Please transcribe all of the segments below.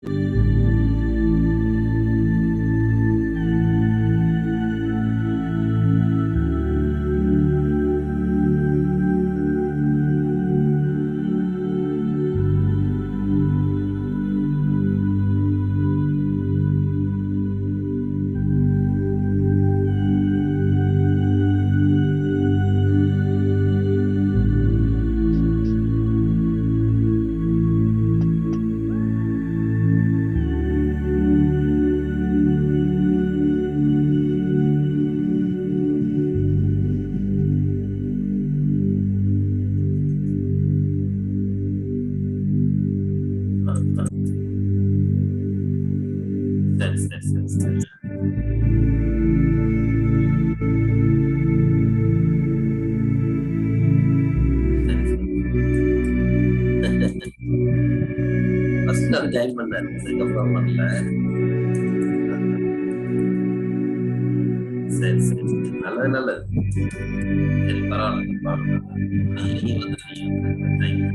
சரி, சரி, சரி, சரி. ஃபர்ஸ்ட் அவர் ஜாயின் பண்ணாரு. அதுக்கப்புறம் பண்ணல. சரி, சரி, சரி. நல்லது, நல்லது. சரி, பரவாயில்ல, பரவாயில்ல. நீங்க வந்துட்டீங்க. தேங்க்யூ,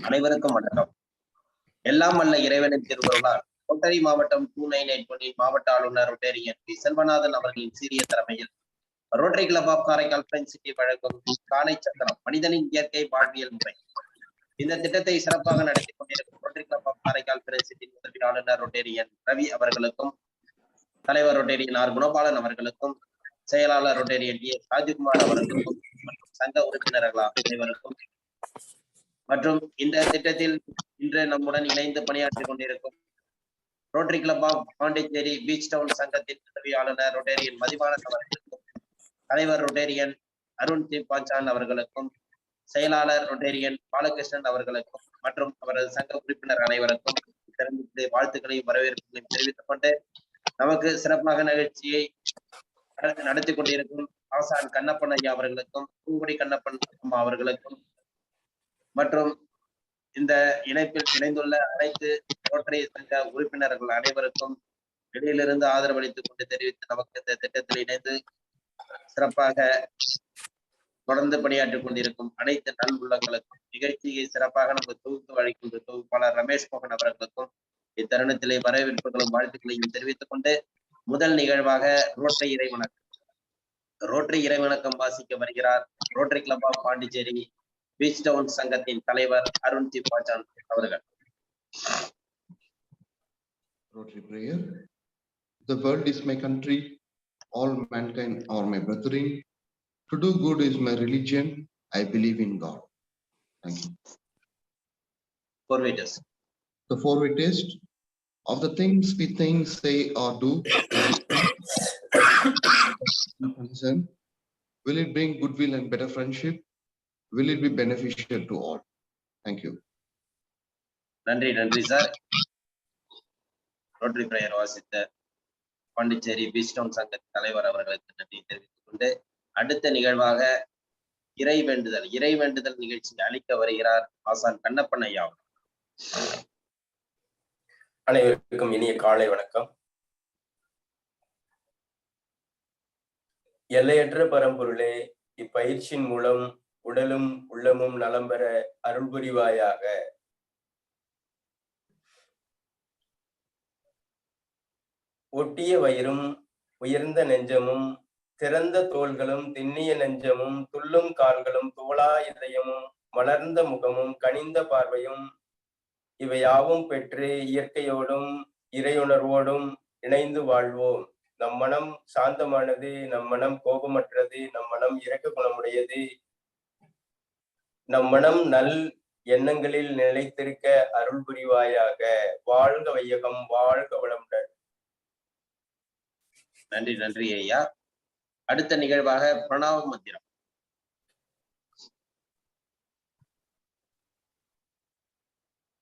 அனைவருக்கும் வணக்கம். எல்லாம் வல்ல இறைவனின் திருவருளால் கோட்டரி மாவட்டம் 2981 மாவட்ட ஆளுநர் ரொட்டேரியன் பி செல்வநாதன் அவர்களின் சீரிய தலைமையில் rotary club of Karaikal friends city வழங்கும் காலை சக்கரம் மனிதனின் இயற்கை வாழ்வியல் முறை. இந்த திட்டத்தை சிறப்பாக நடத்தி கொண்டிருக்கும் rotary club of Karaikal friends city உதவி ஆளுநர் ரொட்டேரியன் ரவி அவர்களுக்கும், தலைவர் ரொட்டேரியன் ஆர் குணபாலன் அவர்களுக்கும், செயலாளர் ரொட்டேரியன் ஏ ராஜகுமார் அவர்களுக்கும், மற்றும் சங்க உறுப்பினர்கள் அனைவருக்கும், மற்றும் இந்த திட்டத்தில் இன்று நம்முடன் இணைந்து பணியாற்றிக் கொண்டிருக்கும் rotary club of Pondicherry beach town சங்கத்தின் உதவி ஆளுநர் ரொட்டேரியன் மதிவானன் அவர்களுக்கும், தலைவர் ரொட்டேரியன் அருண் பாச்சான் அவர்களுக்கும், செயலாளர் ரொட்டேரியன் பாலகிருஷ்ணன் அவர்களுக்கும் மற்றும் அவரது சங்க உறுப்பினர் அனைவருக்கும் வாழ்த்துக்களையும் வரவேற்புகளையும் தெரிவித்துக் கொண்டு, நமக்கு சிறப்பாக நிகழ்ச்சியை நடத்தி கொண்டிருக்கும் ஆசான் கண்ணப்பன் ஐயா அவர்களுக்கும், பூங்குடி கண்ணப்பன் அம்மா அவர்களுக்கும் மற்றும் இந்த இணைப்பில் இணைந்துள்ள அனைத்து ரோட்டரி சங்க உறுப்பினர்கள் அனைவருக்கும் வெளியிலிருந்து ஆதரவளித்துக் கொண்டு தெரிவித்து நமக்கு இந்த திட்டத்தில் இணைந்து சிறப்பாக தொடர்ந்து பணியாற்றிக் கொண்டிருக்கும் அனைத்து நல் உள்ளங்களுக்கும், நிகழ்ச்சியை சிறப்பாக நமக்கு தொகுத்து வழங்கின்ற தொகுப்பாளர் ரமேஷ் மோகன் அவர்களுக்கும் இத்தருணத்திலே வரவேற்புகளும் வாழ்த்துக்களையும் தெரிவித்துக் கொண்டு, முதல் நிகழ்வாக ரோட்டரி இறைவணக்கம் வாசிக்க வருகிறார் rotary club of Pondicherry beach town சங்கத்தின் தலைவர் அருண் பாச்சான் அவர்கள். Rotary prayer. The world is my country, all mankind are my brethren. To do good is my religion. I believe in God. Thank you. Four-way test. The four-way test of the things we think, say, or do. Will it bring goodwill and better friendship? Will it be beneficial to all? Thank you. நன்றி sir. Rotary prayer வாசித்த Pondicherry beach down சங்க தலைவர் அவர்களுக்கு நன்றி தெரிவித்துக் கொண்டு, அடுத்த நிகழ்வாக இறை வேண்டுதல் நிகழ்ச்சி அளிக்க வருகிறார் ஆசான் கண்ணப்பன் ஐயா. அனைவருக்கும் இனிய காலை வணக்கம். எல்லையற்ற பரம்பொருளே, இப்பயிற்சியின் மூலம் உடலும் உள்ளமும் நலம் பெற அருள் புரிவாயாக. ஒட்டிய வயிறும் உயர்ந்த நெஞ்சமும் திறந்த தோள்களும் திண்ணிய நெஞ்சமும் துள்ளும் கால்களும் தோளா இதயமும் மலர்ந்த முகமும் கனிந்த பார்வையும் இவையாவும் பெற்று இயற்கையோடும் இறையுணர்வோடும் இணைந்து வாழ்வோம். நம் மனம் சாந்தமானது, நம் மனம் கோபமற்றது, நம் மனம் இரக்க குணமுடையது, நம் மனம் நல் எண்ணங்களில் நிலைத்திருக்க அருள் புரிவாயாக. வாழ்க வையகம், வாழ்க வளமுடன். நன்றி ஐயா. அடுத்த நிகழ்வாக பிரணாவ மந்திரம்.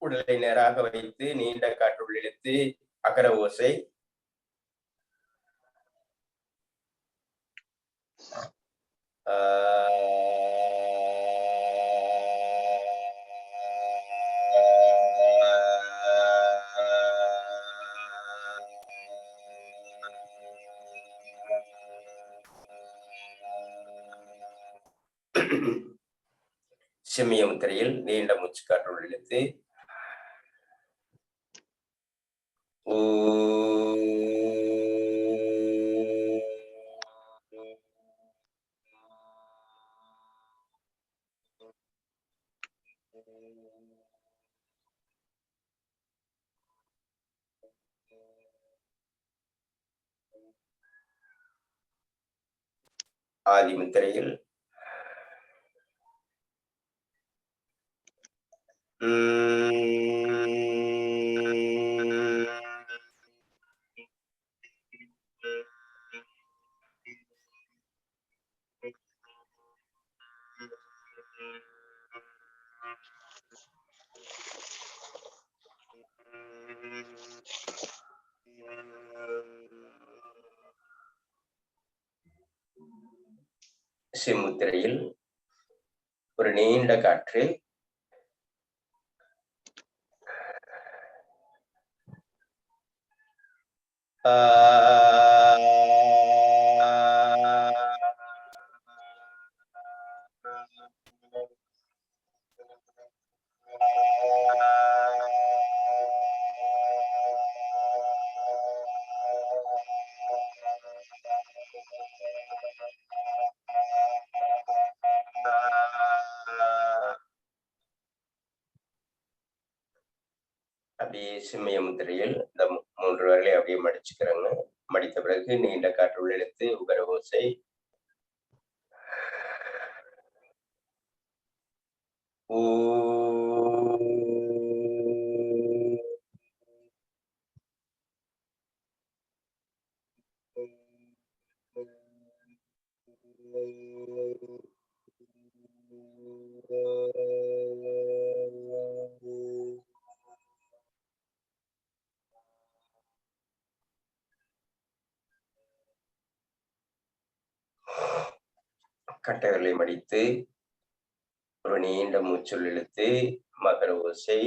உடலை நேராக வைத்து நீண்ட காற்றுள் இழுத்து அகர ஓசை. செம்மிய முத்திரையில் நீண்ட மூச்சு காற்றுள் இழுத்து ஆதி முத்திரையில் செம்முத்திரையில் ஒரு நீண்ட காற்று அப்படியே சிம்மிய முத்திரையில் இந்த 3 விரலை அப்படியே மடிச்சுக்கிறாங்க. மடித்த பிறகு நீண்ட காற்றுள் இழுத்து உகர ஓசை. கட்டைகளை மடித்து ஒரு நீண்ட மூச்சுள் இழுத்து மகர ஓசை.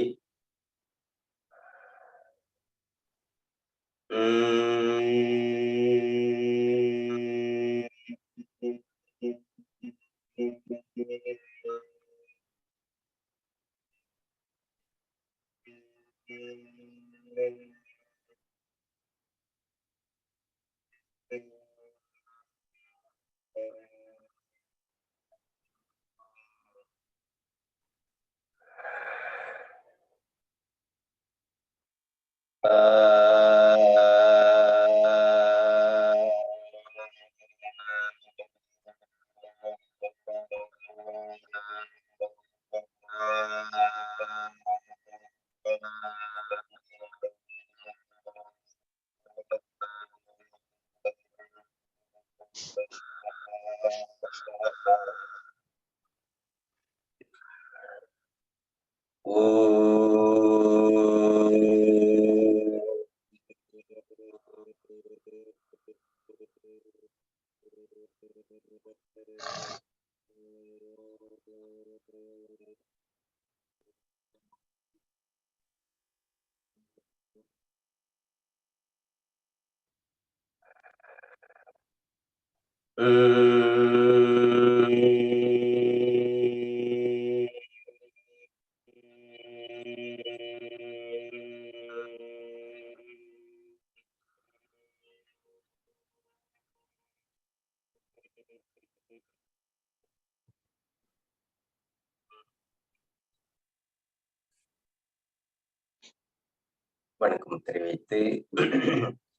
வணக்க முத்திரை வைத்து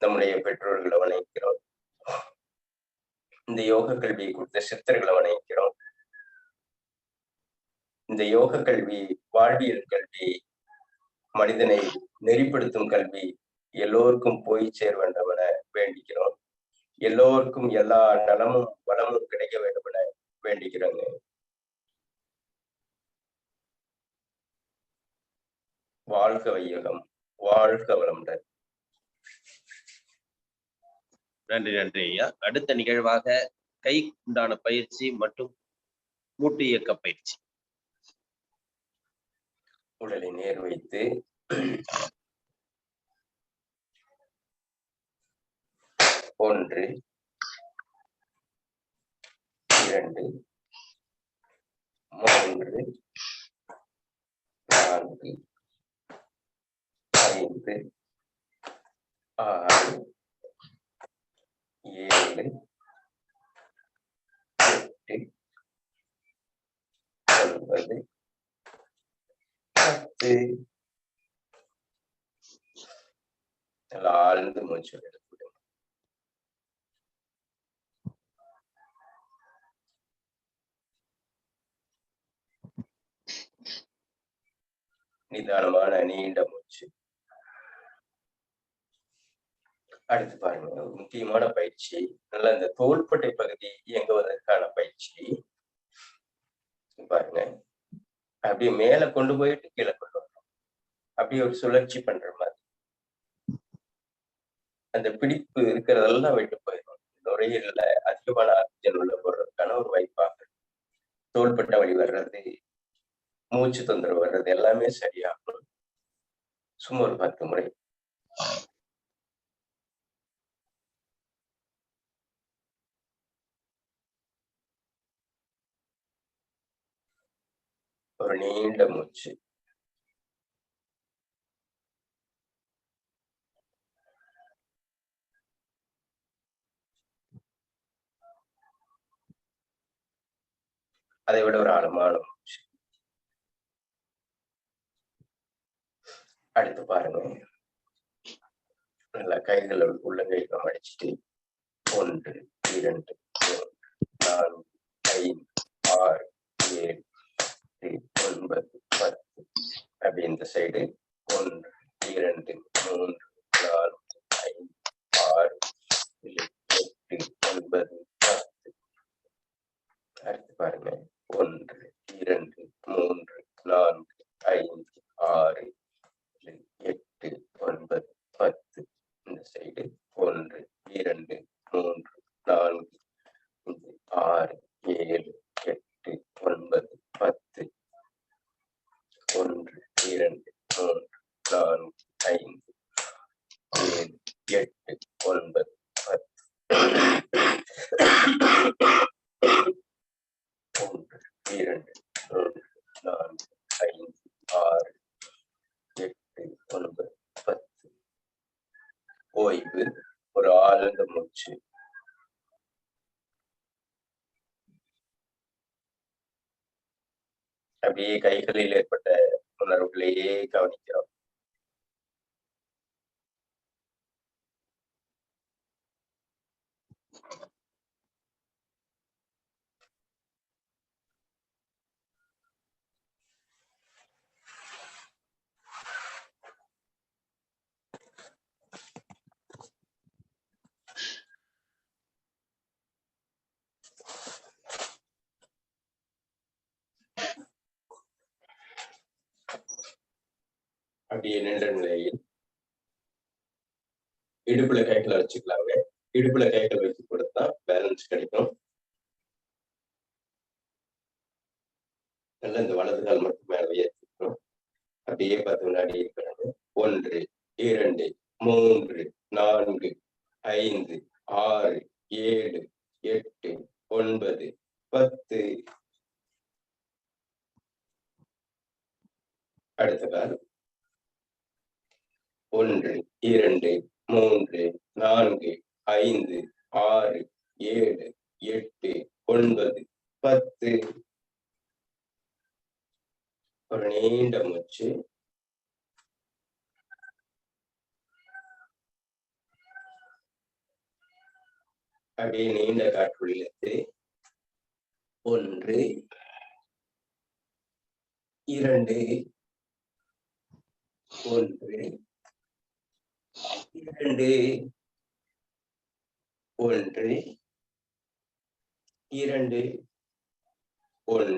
நம்முடைய பெற்றோர்களை வணங்குகிறோம். இந்த யோக கல்வியை கொடுத்த சித்தர்களை வணங்குகிறோம். இந்த யோக கல்வி வாழ்வியல் கல்வி, மனிதனை நெறிப்படுத்தும் கல்வி எல்லோருக்கும் போய் சேர வேண்டும் என வேண்டிக்கிறோம். எல்லோருக்கும் எல்லா நலமும் வளமும் கிடைக்க வேண்டும் என வேண்டிக்கிறோங்க. வாழ்க வையகம், வாழ்க வளமுடன். நன்றி நன்றி ஐயா. அடுத்த நிகழ்வாக கை உண்டான பயிற்சி மற்றும் மூட்டு இயக்க பயிற்சி. உடலை நேர் வைத்து ஒன்று, இரண்டு, மூன்று, நான்கு, ஐந்து, ஆறு, ஏழு, எட்டு, ஒன்பது, 10. நல்லா ஆழ்ந்து மூச்சு எடுத்துவிடுங்க. நிதானமான நீண்ட மூச்சு. அடுத்து பாருங்க, ஒரு முக்கியமான பயிற்சி. நல்லா இந்த தோள்பட்டை பகுதி இயங்குவதற்கான பயிற்சி. பாருங்க, அப்படியே மேல கொண்டு போயிட்டு கீழே கொண்டு வரணும். அப்படியே ஒரு சுழற்சி பண்ற மாதிரி. அந்த பிடிப்பு இருக்கிறதெல்லாம் விட்டு போயிடும். நுரையீரல்ல அதிகமான ஆக்சிஜன் உள்ள போடுறதுக்கான ஒரு வாய்ப்பாக தோள்பட்டை வலி வர்றது, மூச்சு தொந்தரவு வர்றது எல்லாமே சரியாகும். சும்மா ஒரு 10 முறை. ஒரு நீண்ட மூச்சு. அதை விட ஒரு ஆழமான மூச்சு. அடுத்து பாருங்க, நல்லா கைகளை உள்ளங்கைகளை மடிச்சுட்டு 1, 2, 3, 4, 5, 6, 7, 8, 9, 10. அப்படி இந்த சைடு 1, 2, 3, 4, 5, 6, 7, 8, 9, 10. அடுத்து பாருங்க, 1, 2, 3, 4, 5, 6, 7, 8, 9, 10. இந்த சைடு 1, 2, 3, 4, 5, 6, 7, 8, 9, 10. 1, 2, 3, 4, 5, 7, 8, 9, 10. 1, 2, 3, 4, 5, 6, 8, 9, 10. ஓய்வு. ஒரு ஆழ்ந்த மூச்சு. அப்படியே கைகளில் ஏற்பட்ட உணர்வுகளையே கவனிக்கிறோம். அப்படியே நின்ற நிலையில் இடுப்புல கைகளை வச்சுக்கலாங்க. இடுப்புல கைகளை வச்சு கொடுத்தா பேலன்ஸ் கிடைக்கும். நல்லா இந்த வலது கால் மட்டும் மேல உயர்த்திக்கணும். அப்படியே 10 வினாடி இருக்கிறாங்க. 1, 2, 3, 4, 5, 6, 7, 8, 9, 10. அடுத்த கால் 1, 2, 3, 4, 5, 6, 7, 8, 9, 10. ஒரு நீண்ட மூச்சு. அப்படியே நீண்ட காற்று இழுத்து 1, 2, 1, 2, 1, 2, 1,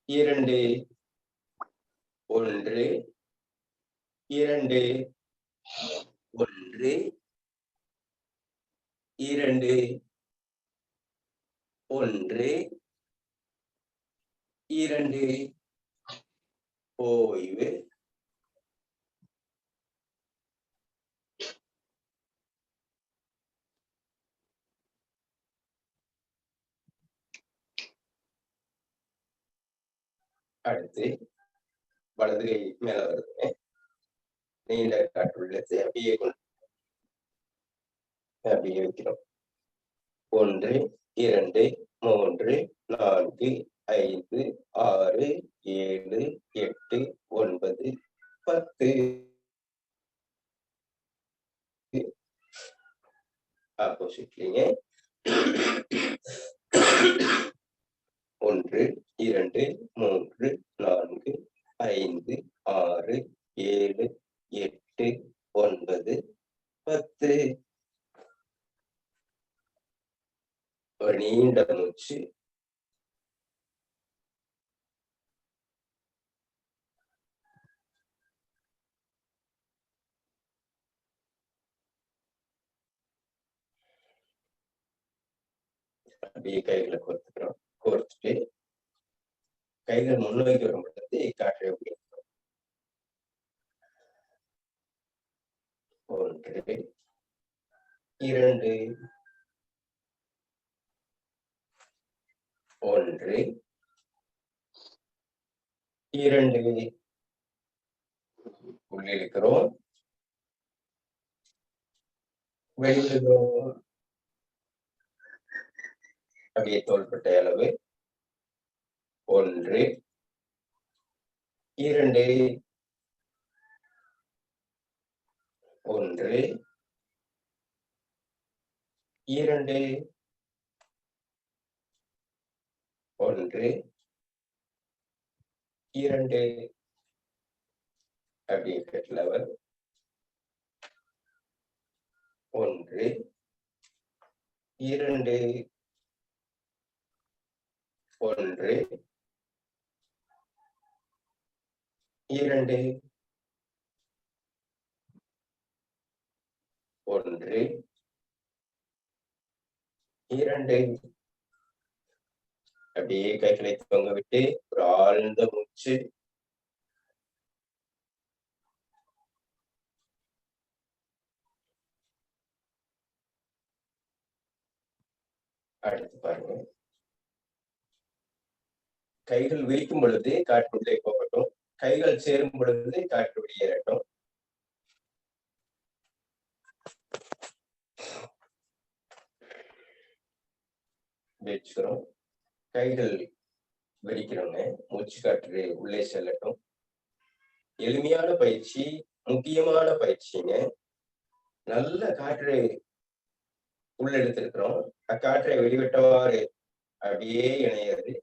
2. ஒன்று, இரண்டு, ஒன்று, இரண்டு, ஒன்று, இரண்டு, ஓய்வு. அடுத்து வலது கை மேல வருதுங்க. நீண்ட காற்றுள்ளத்தை அப்படியே வைக்கிறோம். 1, 2, 3, 4, 5, 6, 7, 8, 9, 10. ஆப்போசிட்லிங்க. 1, 2, 3, 4, 5, 6, 7, 8, 9, 10. ஒரு நீண்ட மூச்சு. அப்படியே கைகளை கோர்த்துக்கிறோம். கோர்த்துட்டு கைகள் முன்னோக்கி வரும் பொழுது காற்றை உயர்த்துறோம். 1, 2, 1, 2. உள்ளிழுக்கிறோம், வெளியிடுகிறோம். அப்படியே தோள்பட்டை அளவு. 1, 2, 1, 2, 1, 2. அப்படியே ஹெட் லெவல். 1, 2, 1, 2, 1, 2. அப்படியே கைகளை தொங்க விட்டு ஒரு ஆழ்ந்த மூச்சு. அடுத்து பாருங்க. கைகள் விரிக்கும் பொழுது காற்று உள்ளே போகட்டும், கைகள் சேரும் பொழுது காற்று வெளியேறட்டும். வச்சுக்கிறோம். கைகள் விரிக்கிறோங்க. மூச்சு காற்று உள்ளே செல்லட்டும். எளிமையான பயிற்சி, முக்கியமான பயிற்சிங்க. நல்ல காற்று உள்ள எடுத்திருக்கிறோம். அக்காற்றை வெளிவிட்டவாறு அப்படியே இணையிறது,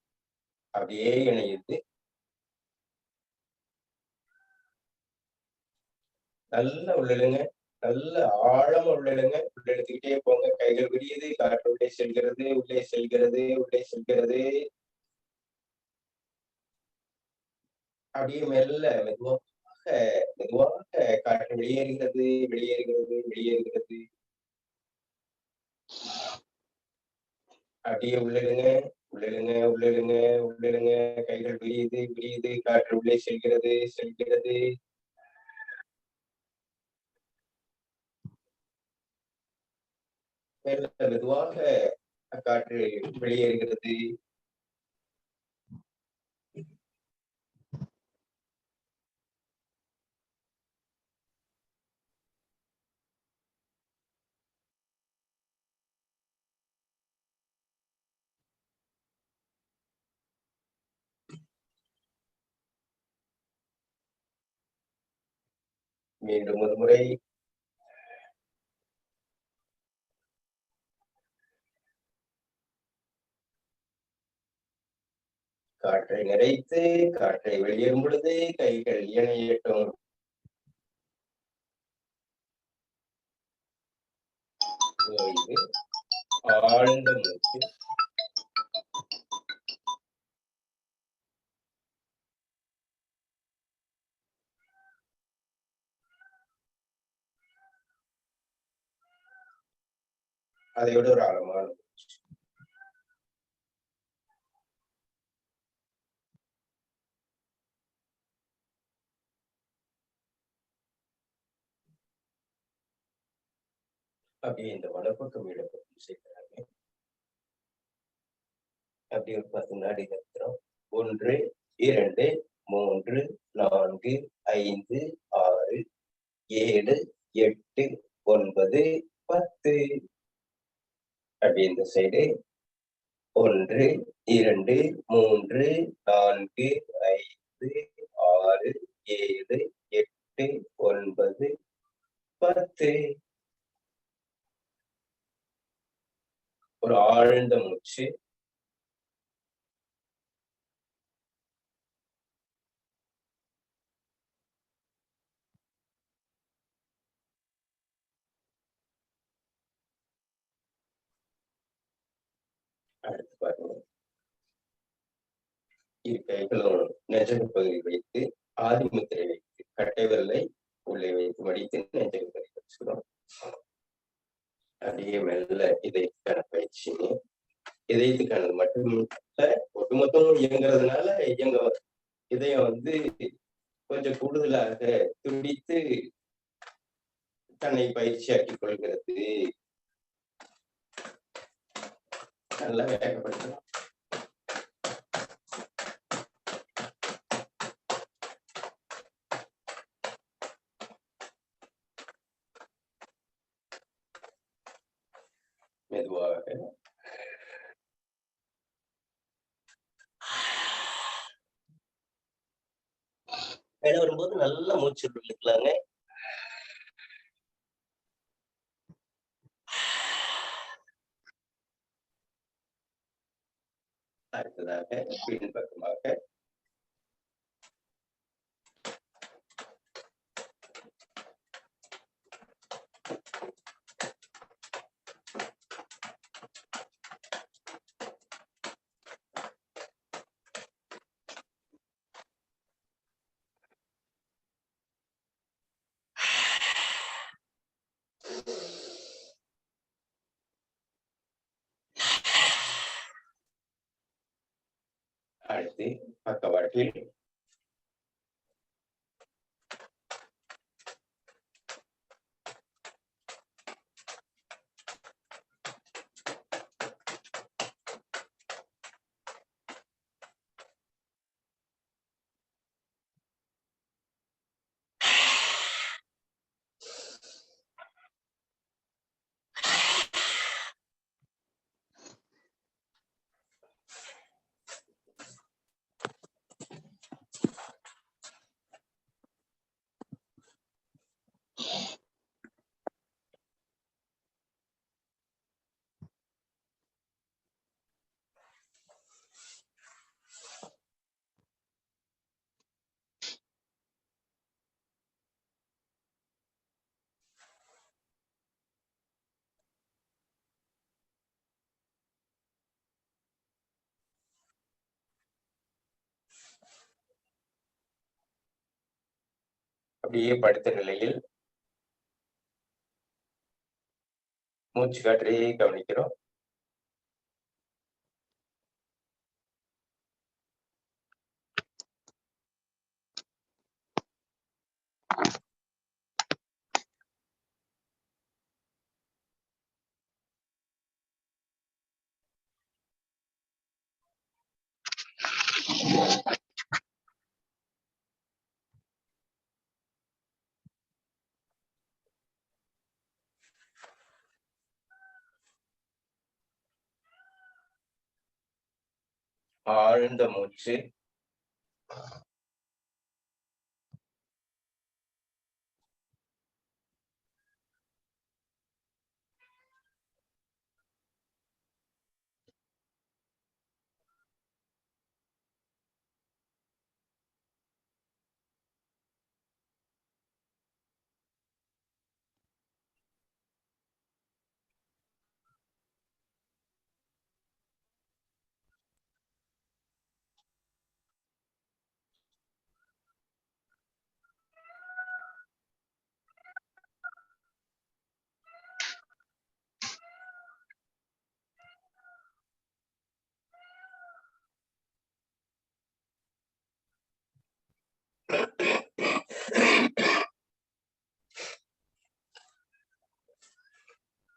அப்படியே இணையுது. நல்லா உள்ளிடுங்க, நல்ல ஆழமா உள்ளிடுங்க. உள்ள எடுத்துக்கிட்டே போங்க. கைகள் விரியுது, காற்று உள்ளே செல்கிறது, உள்ளே செல்கிறது, உள்ளே செல்கிறது. அப்படியே மெல்ல மெதுவாக காற்று வெளியேறுகிறது, வெளியேறுகிறது, வெளியேறுகிறது. அப்படியே உள்ளிடுங்க, உள்ளிடுங்க, உள்ளிடுங்க, உள்ளிடுங்க. கைகள் விரியுது, விரியுது, காற்று உள்ளே செல்கிறது, செல்கிறது. மெதுவாக காற்று வெளியேறுகிறது. மீண்டும் ஒரு முறை. காற்றை நிறைத்து காற்றை வெளியேறும் பொழுது கைகள் இணையட்டும். ஓய்வு, ஆழ்ந்த மூச்சு. அதை விட ஒரு ஆழமான மூச்சு. அப்படியே இந்த வலப்பக்கம் இடப்பக்கம் சேர்க்கிறாங்க. அப்படி ஒரு 10 நாடி நிறுத்துறோம். 1, 2, 3, 4, 5, 6, 7, 8, 9, 10. அப்படி இந்த சைடு 1, 2, 3, 4, 5, 6, 7, 8, 9, 10. ஒரு ஆழ்ந்த மூச்சு. அடுத்து பாருங்க. இரு கைகளும் நெஞ்சக பகுதி வைத்து ஆதி முத்திரை வைத்து கட்டை விரலை உள்ளே வைத்து மடித்து நெஞ்சக பகுதி வச்சுக்கிறோம். அப்படியே மெல்ல இதயத்துக்கான பயிற்சிங்க. இதயத்துக்கானது மட்டும் ஒட்டுமொத்தம் இயங்குறதுனால இதயம் கொஞ்சம் கூடுதலாக துடித்து தன்னை பயிற்சியாக்கிக் கொள்கிறது. நல்லா வேகப்படுத்தலாம். மெதுவாக மேல வரும்போது நல்ல மூச்சு இழுக்கலாங்க. அடுத்ததாக பின்பக்கமாக அடுத்து பக்கவாட்டில் அப்படியே படுத்த நிலையில் மூச்சு காற்றையே கவனிக்கிறோம். ஆழ்ந்த மூச்சு.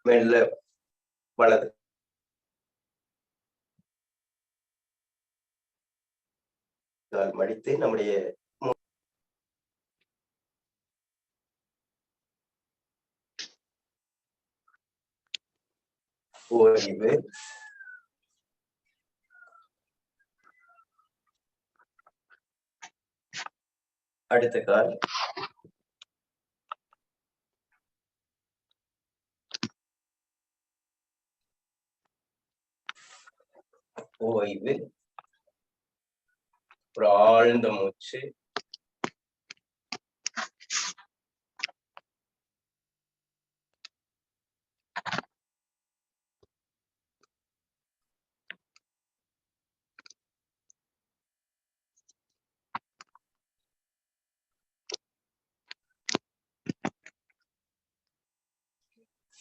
மெல்ல வலது கால் மடித்து நம்முடைய ஓய்வு. அடுத்த கால் ஓய்வு. ஒரு ஆழ்ந்த மூச்சு.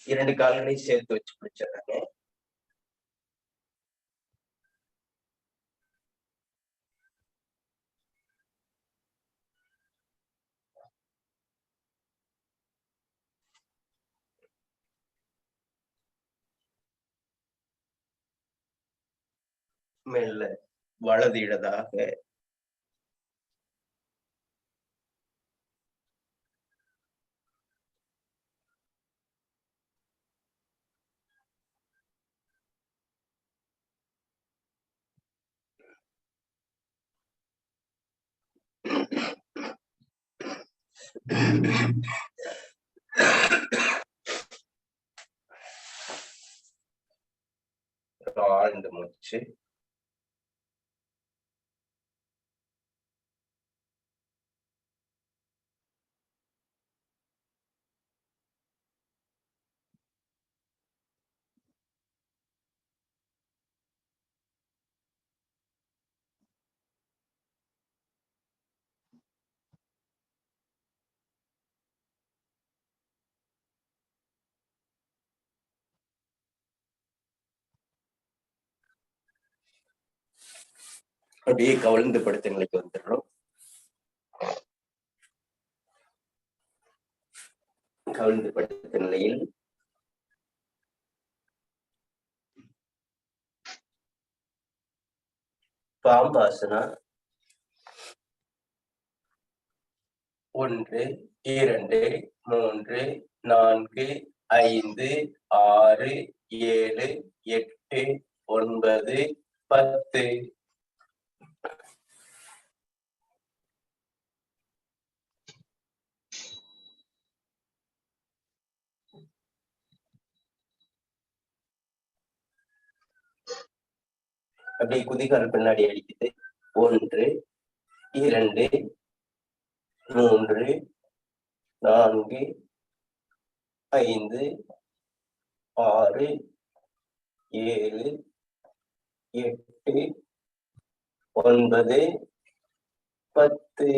இரண்டு கால்களையும் சேர்த்து வச்சு பிடிச்சிடுறாங்க. மெல்ல வலது இடதாக ஆழ்ந்த மூச்சு. அப்படியே கவிழ்ந்து படுத்த நிலைக்கு வந்துடுறோம். கவிழ்ந்து படுத்த நிலையில் பாம்பாசனா 1 2 3 4 5 6 7 8 9 10. அப்படியே குதிகால் பின்னாடி அடிக்குது. 1 2 3 4 5 6 7 8 9 10.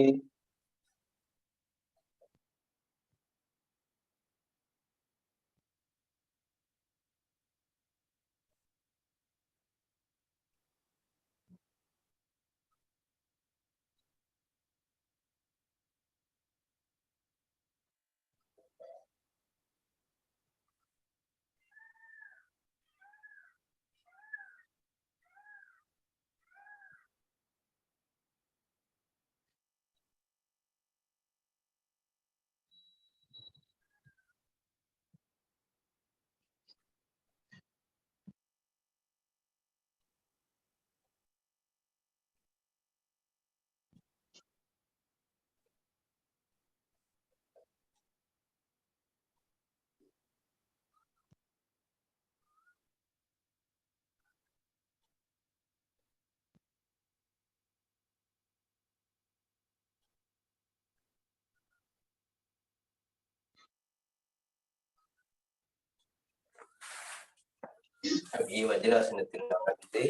அப்படியே வஜ்ராசனத்தில் அமர்ந்து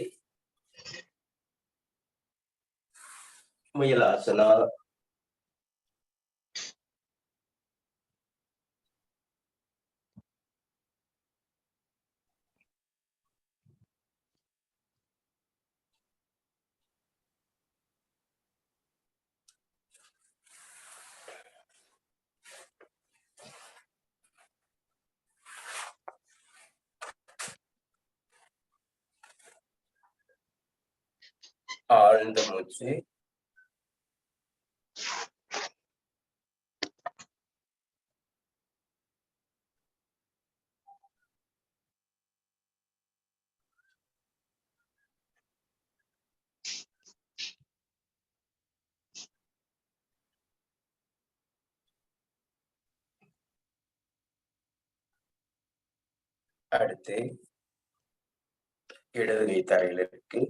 முயலாசனா. ஆழ்ந்த மூச்சு. அடுத்து இடது கை தரையில் இருக்கு.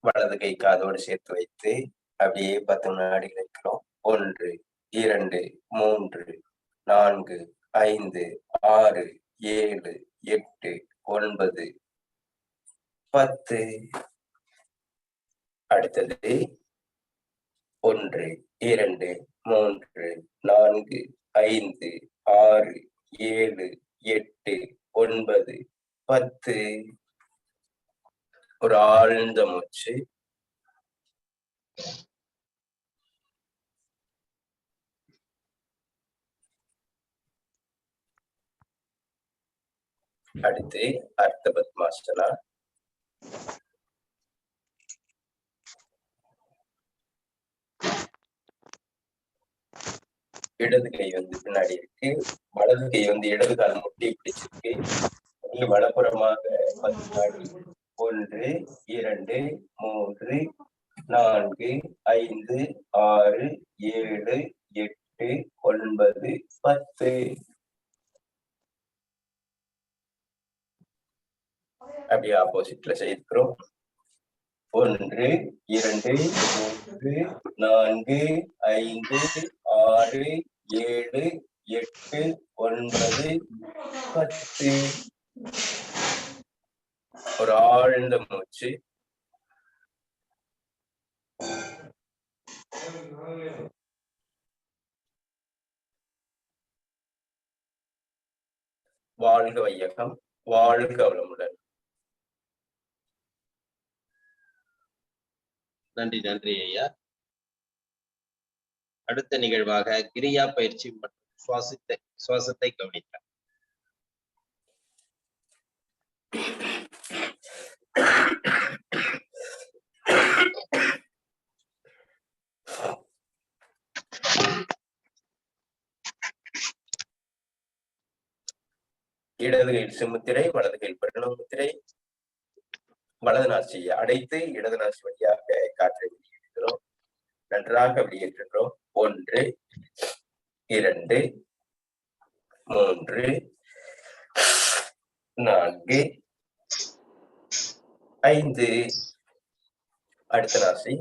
வலது கை காதோடு சேர்த்து வைத்து அப்படியே 10 வினாடிகள் இருக்கிறோம். 1, 2, 3, 4, 5, 6, 7, 8, 9, 10. அடுத்தது 1, 2, 3, 4, 5, 6, 7, 8, 9, 10. ஒரு ஆழ்ந்த மூச்சு. அடுத்து அர்த்த பத்மாசனா. இடது கை பின்னாடி இருக்கு. வலது கை இடது கால் முட்டி பிடிச்சிருக்கு. வலப்புறமாக 10 வினாடி. 1, 2, 3, 4, 5, 6, 7, 8, 9, 10. அப்படியே ஆப்போசிட்ல செய்திருக்கிறோம். 1, 2, 3, 4, 5, 6, 7, 8, 9, 10. ஒரு ஆழ்ந்த மூச்சு. வாழ்க வையகம், வாழ்க வளமுடன். நன்றி நன்றி ஐயா. அடுத்த நிகழ்வாக கிரியா பயிற்சி மற்றும் சுவாசத்தை கவனித்தார். இடது கையில் சிம்முத்திரை, வலது கையில் பிரணவ முத்திரை. வலது நாசியை அடைத்து இடது நாசி வழியாக காற்றை வெளியேற்றுகிறோம். நன்றாக வெளியேற்றுகிறோம். 1, 2, 3, 4, 5. அடுத்த நாசி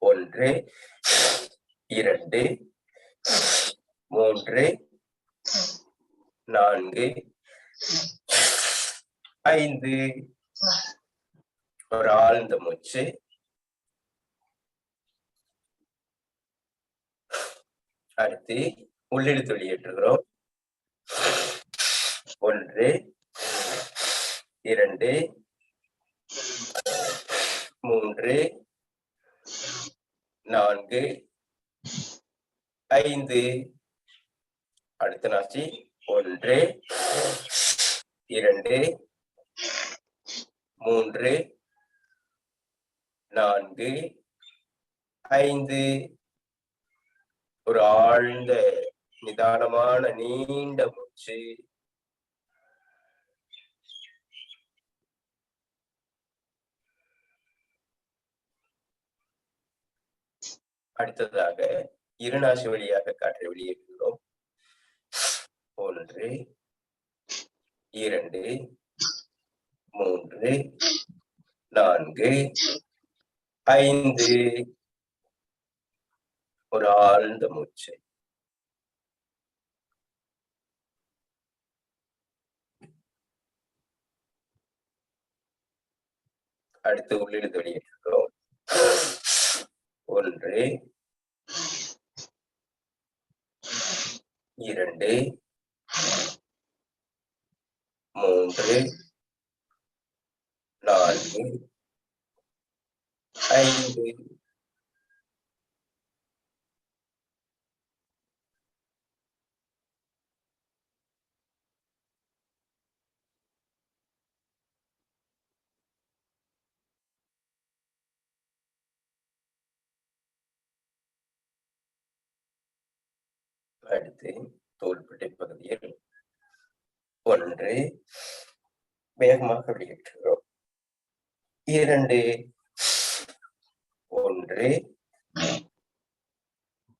1, 2, 3, 4, 5. ஒரு ஆழ்ந்த மூச்சு. அடுத்து உள்ளிழுத்து வெளியேற்றுகிறோம். 1, 2, 3, 4, 5. அடுத்த நாசி 1, 2, 3, 4, 5. ஒரு ஆழ்ந்த நிதானமான நீண்ட மூச்சு. அடுத்ததாக இருநாசி வழியாக காற்றை வெளியேற்றுகிறோம். 1, 2, 3, 4, 5. ஒரு ஆழ்ந்த மூச்சு. அடுத்து உள்ளிழுத்து வெளியேற்றுகிறோம். 1, 2, 3, 4, 5. அடுத்து தோள்பட்டை பகுதியில் 1 வேகமாக வெளியேற்றுகிறோம். 2 1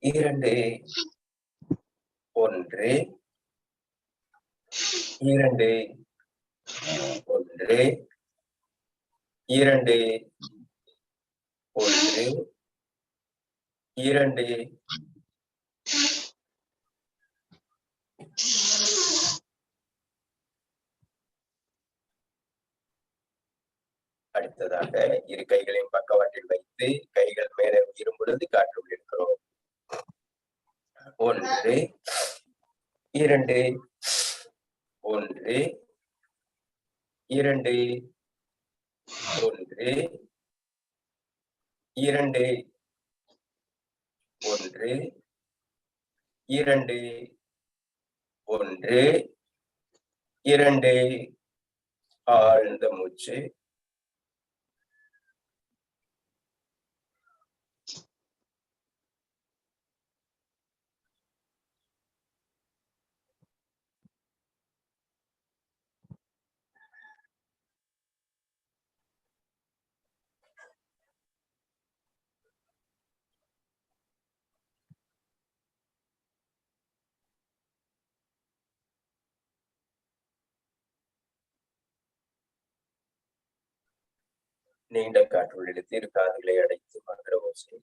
2 1 2 1 2 1 2 அடுத்ததாக இரு கைகளையும் பக்கவாட்டில் வைத்து கைகள் மேலே உயரும் பொழுது காற்று உள்ளிருக்கிறோம். 1 2 1 2 1 2 1 2 1 2 ஆழ்ந்த மூச்சு. நீண்ட காற்றுள் இழுத்து இரு காதுகளை அடைத்து மந்திர ஓசை.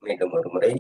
மீண்டும் ஒரு முறை.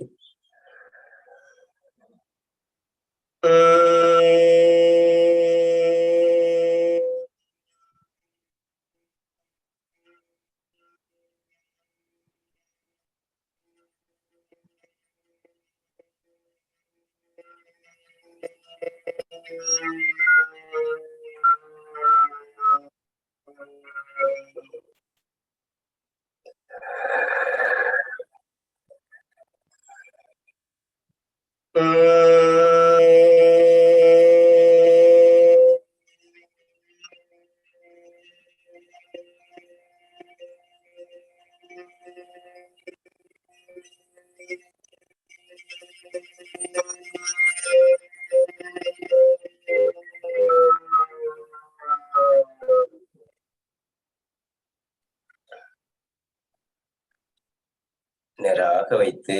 நேராக வைத்து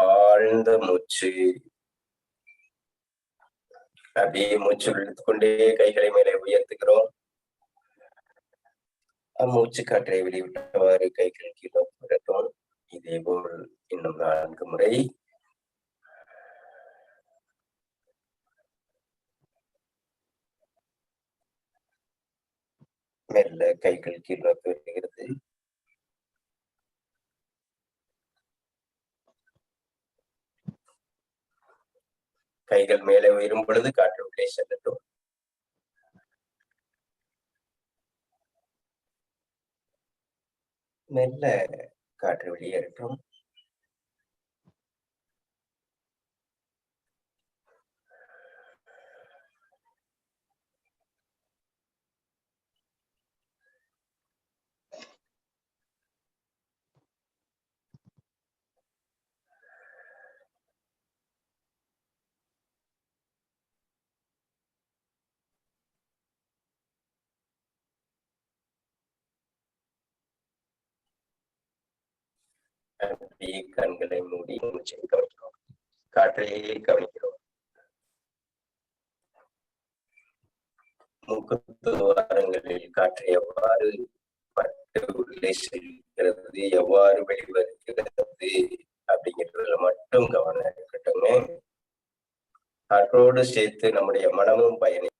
ஆழ்ந்த மூச்சு. அப்படியே மூச்சு இழுத்துக்கொண்டே கைகளை மேலே உயர்த்துகிறோம். மூச்சு காற்றை வெளிவிட்டவாறு கைகள் கீழே புரட்டும். இதே போல் இன்னும் 4 முறை. மெல்ல கைகள் கீழே வருகிறது. கைகள் மேலே உயரும் பொழுது காற்று உள்ளே செல்லட்டும். மெல்ல காற்று வெளியேறட்டும். அப்படியே கண்களை மூடி மூச்சை கவனிக்கிறோம். காற்றையே கவனிக்கிறோம். மூக்கு வாரங்களில் காற்று எவ்வாறு பட்டு உள்ளே செல்கிறது, எவ்வாறு வெளிவருகிறது அப்படிங்கிறதுல மட்டும் கவனம் இருக்கட்டுங்க. காற்றோடு சேர்த்து நம்முடைய மனமும் பயணி.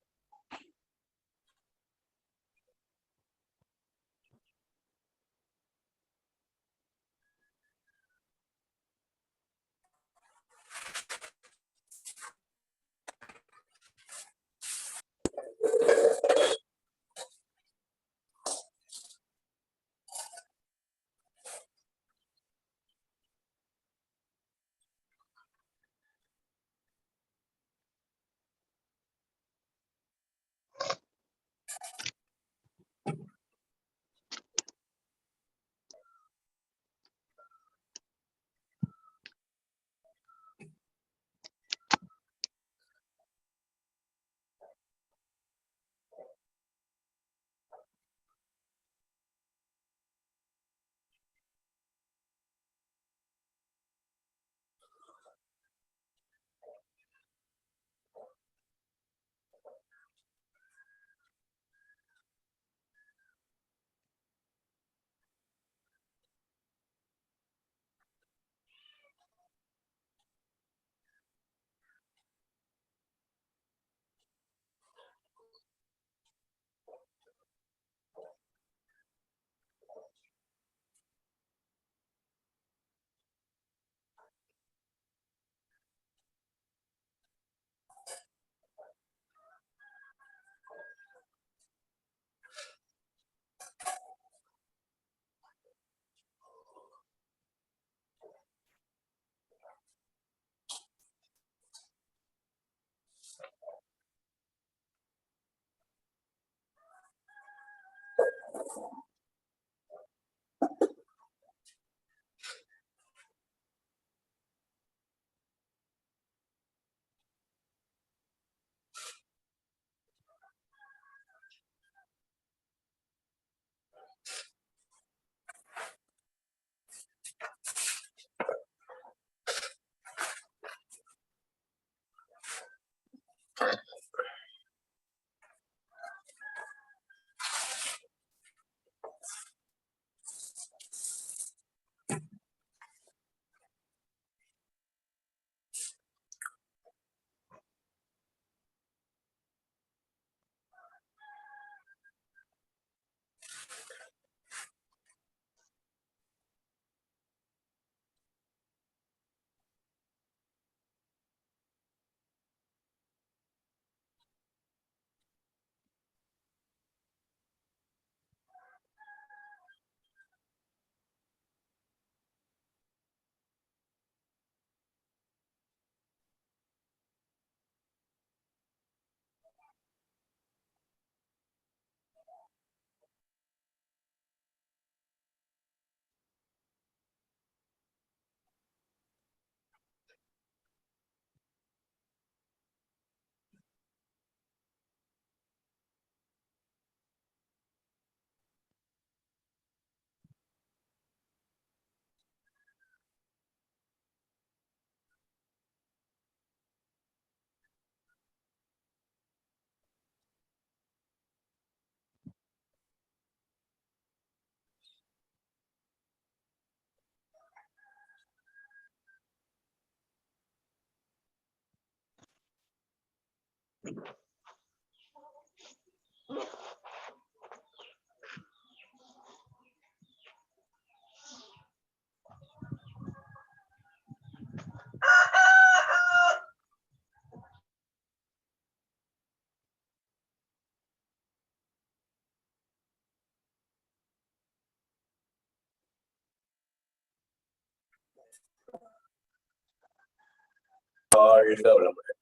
வாழ்க வளமுடன்.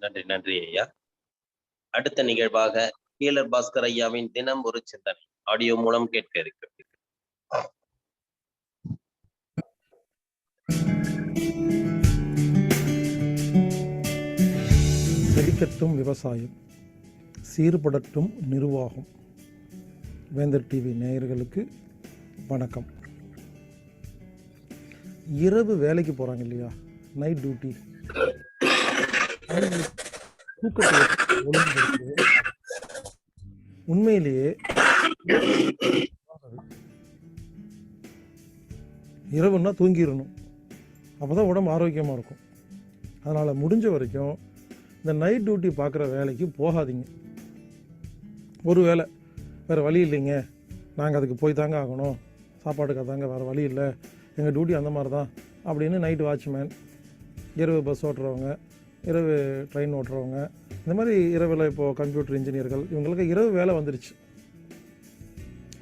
நன்றி நன்றி ஐயா. அடுத்த நிகழ்வாக ஹீலர் பாஸ்கர் ஐயாவின் தினம் ஒரு சிந்தனை ஆடியோ மூலம் கேட்க இருக்கிறது. செழிக்கட்டும் விவசாயம், சீர்படட்டும் நிர்வாகம். வேந்தர் டிவி நேயர்களுக்கு வணக்கம். இரவு வேலைக்கு போறாங்க இல்லையா, நைட் டியூட்டி, தூக்கத்தை ஒழுங்குபடுத்துவது உண்மையிலேயே இரவுன்னா தூங்கிடணும், அப்போதான் உடம்பு ஆரோக்கியமாக இருக்கும். அதனால் முடிஞ்ச வரைக்கும் இந்த நைட் டியூட்டி பார்க்குற வேலைக்கு போகாதீங்க. ஒரு வேளை வேறு வழி இல்லைங்க, நாங்கள் அதுக்கு போய் தாங்க ஆகணும், சாப்பாட்டுக்கு தாங்க வேறு வழி இல்லை, எங்கள் டியூட்டி அந்த மாதிரி தான் அப்படின்னு நைட் வாட்ச்மேன், இரவு பஸ் ஓட்டுறவங்க, இரவு ட்ரெயின் ஓட்டுறவங்க, இந்த மாதிரி இரவில் இப்போது கம்ப்யூட்டர் இன்ஜினியர்கள், இவங்களுக்கு இரவு வேலை வந்துருச்சு.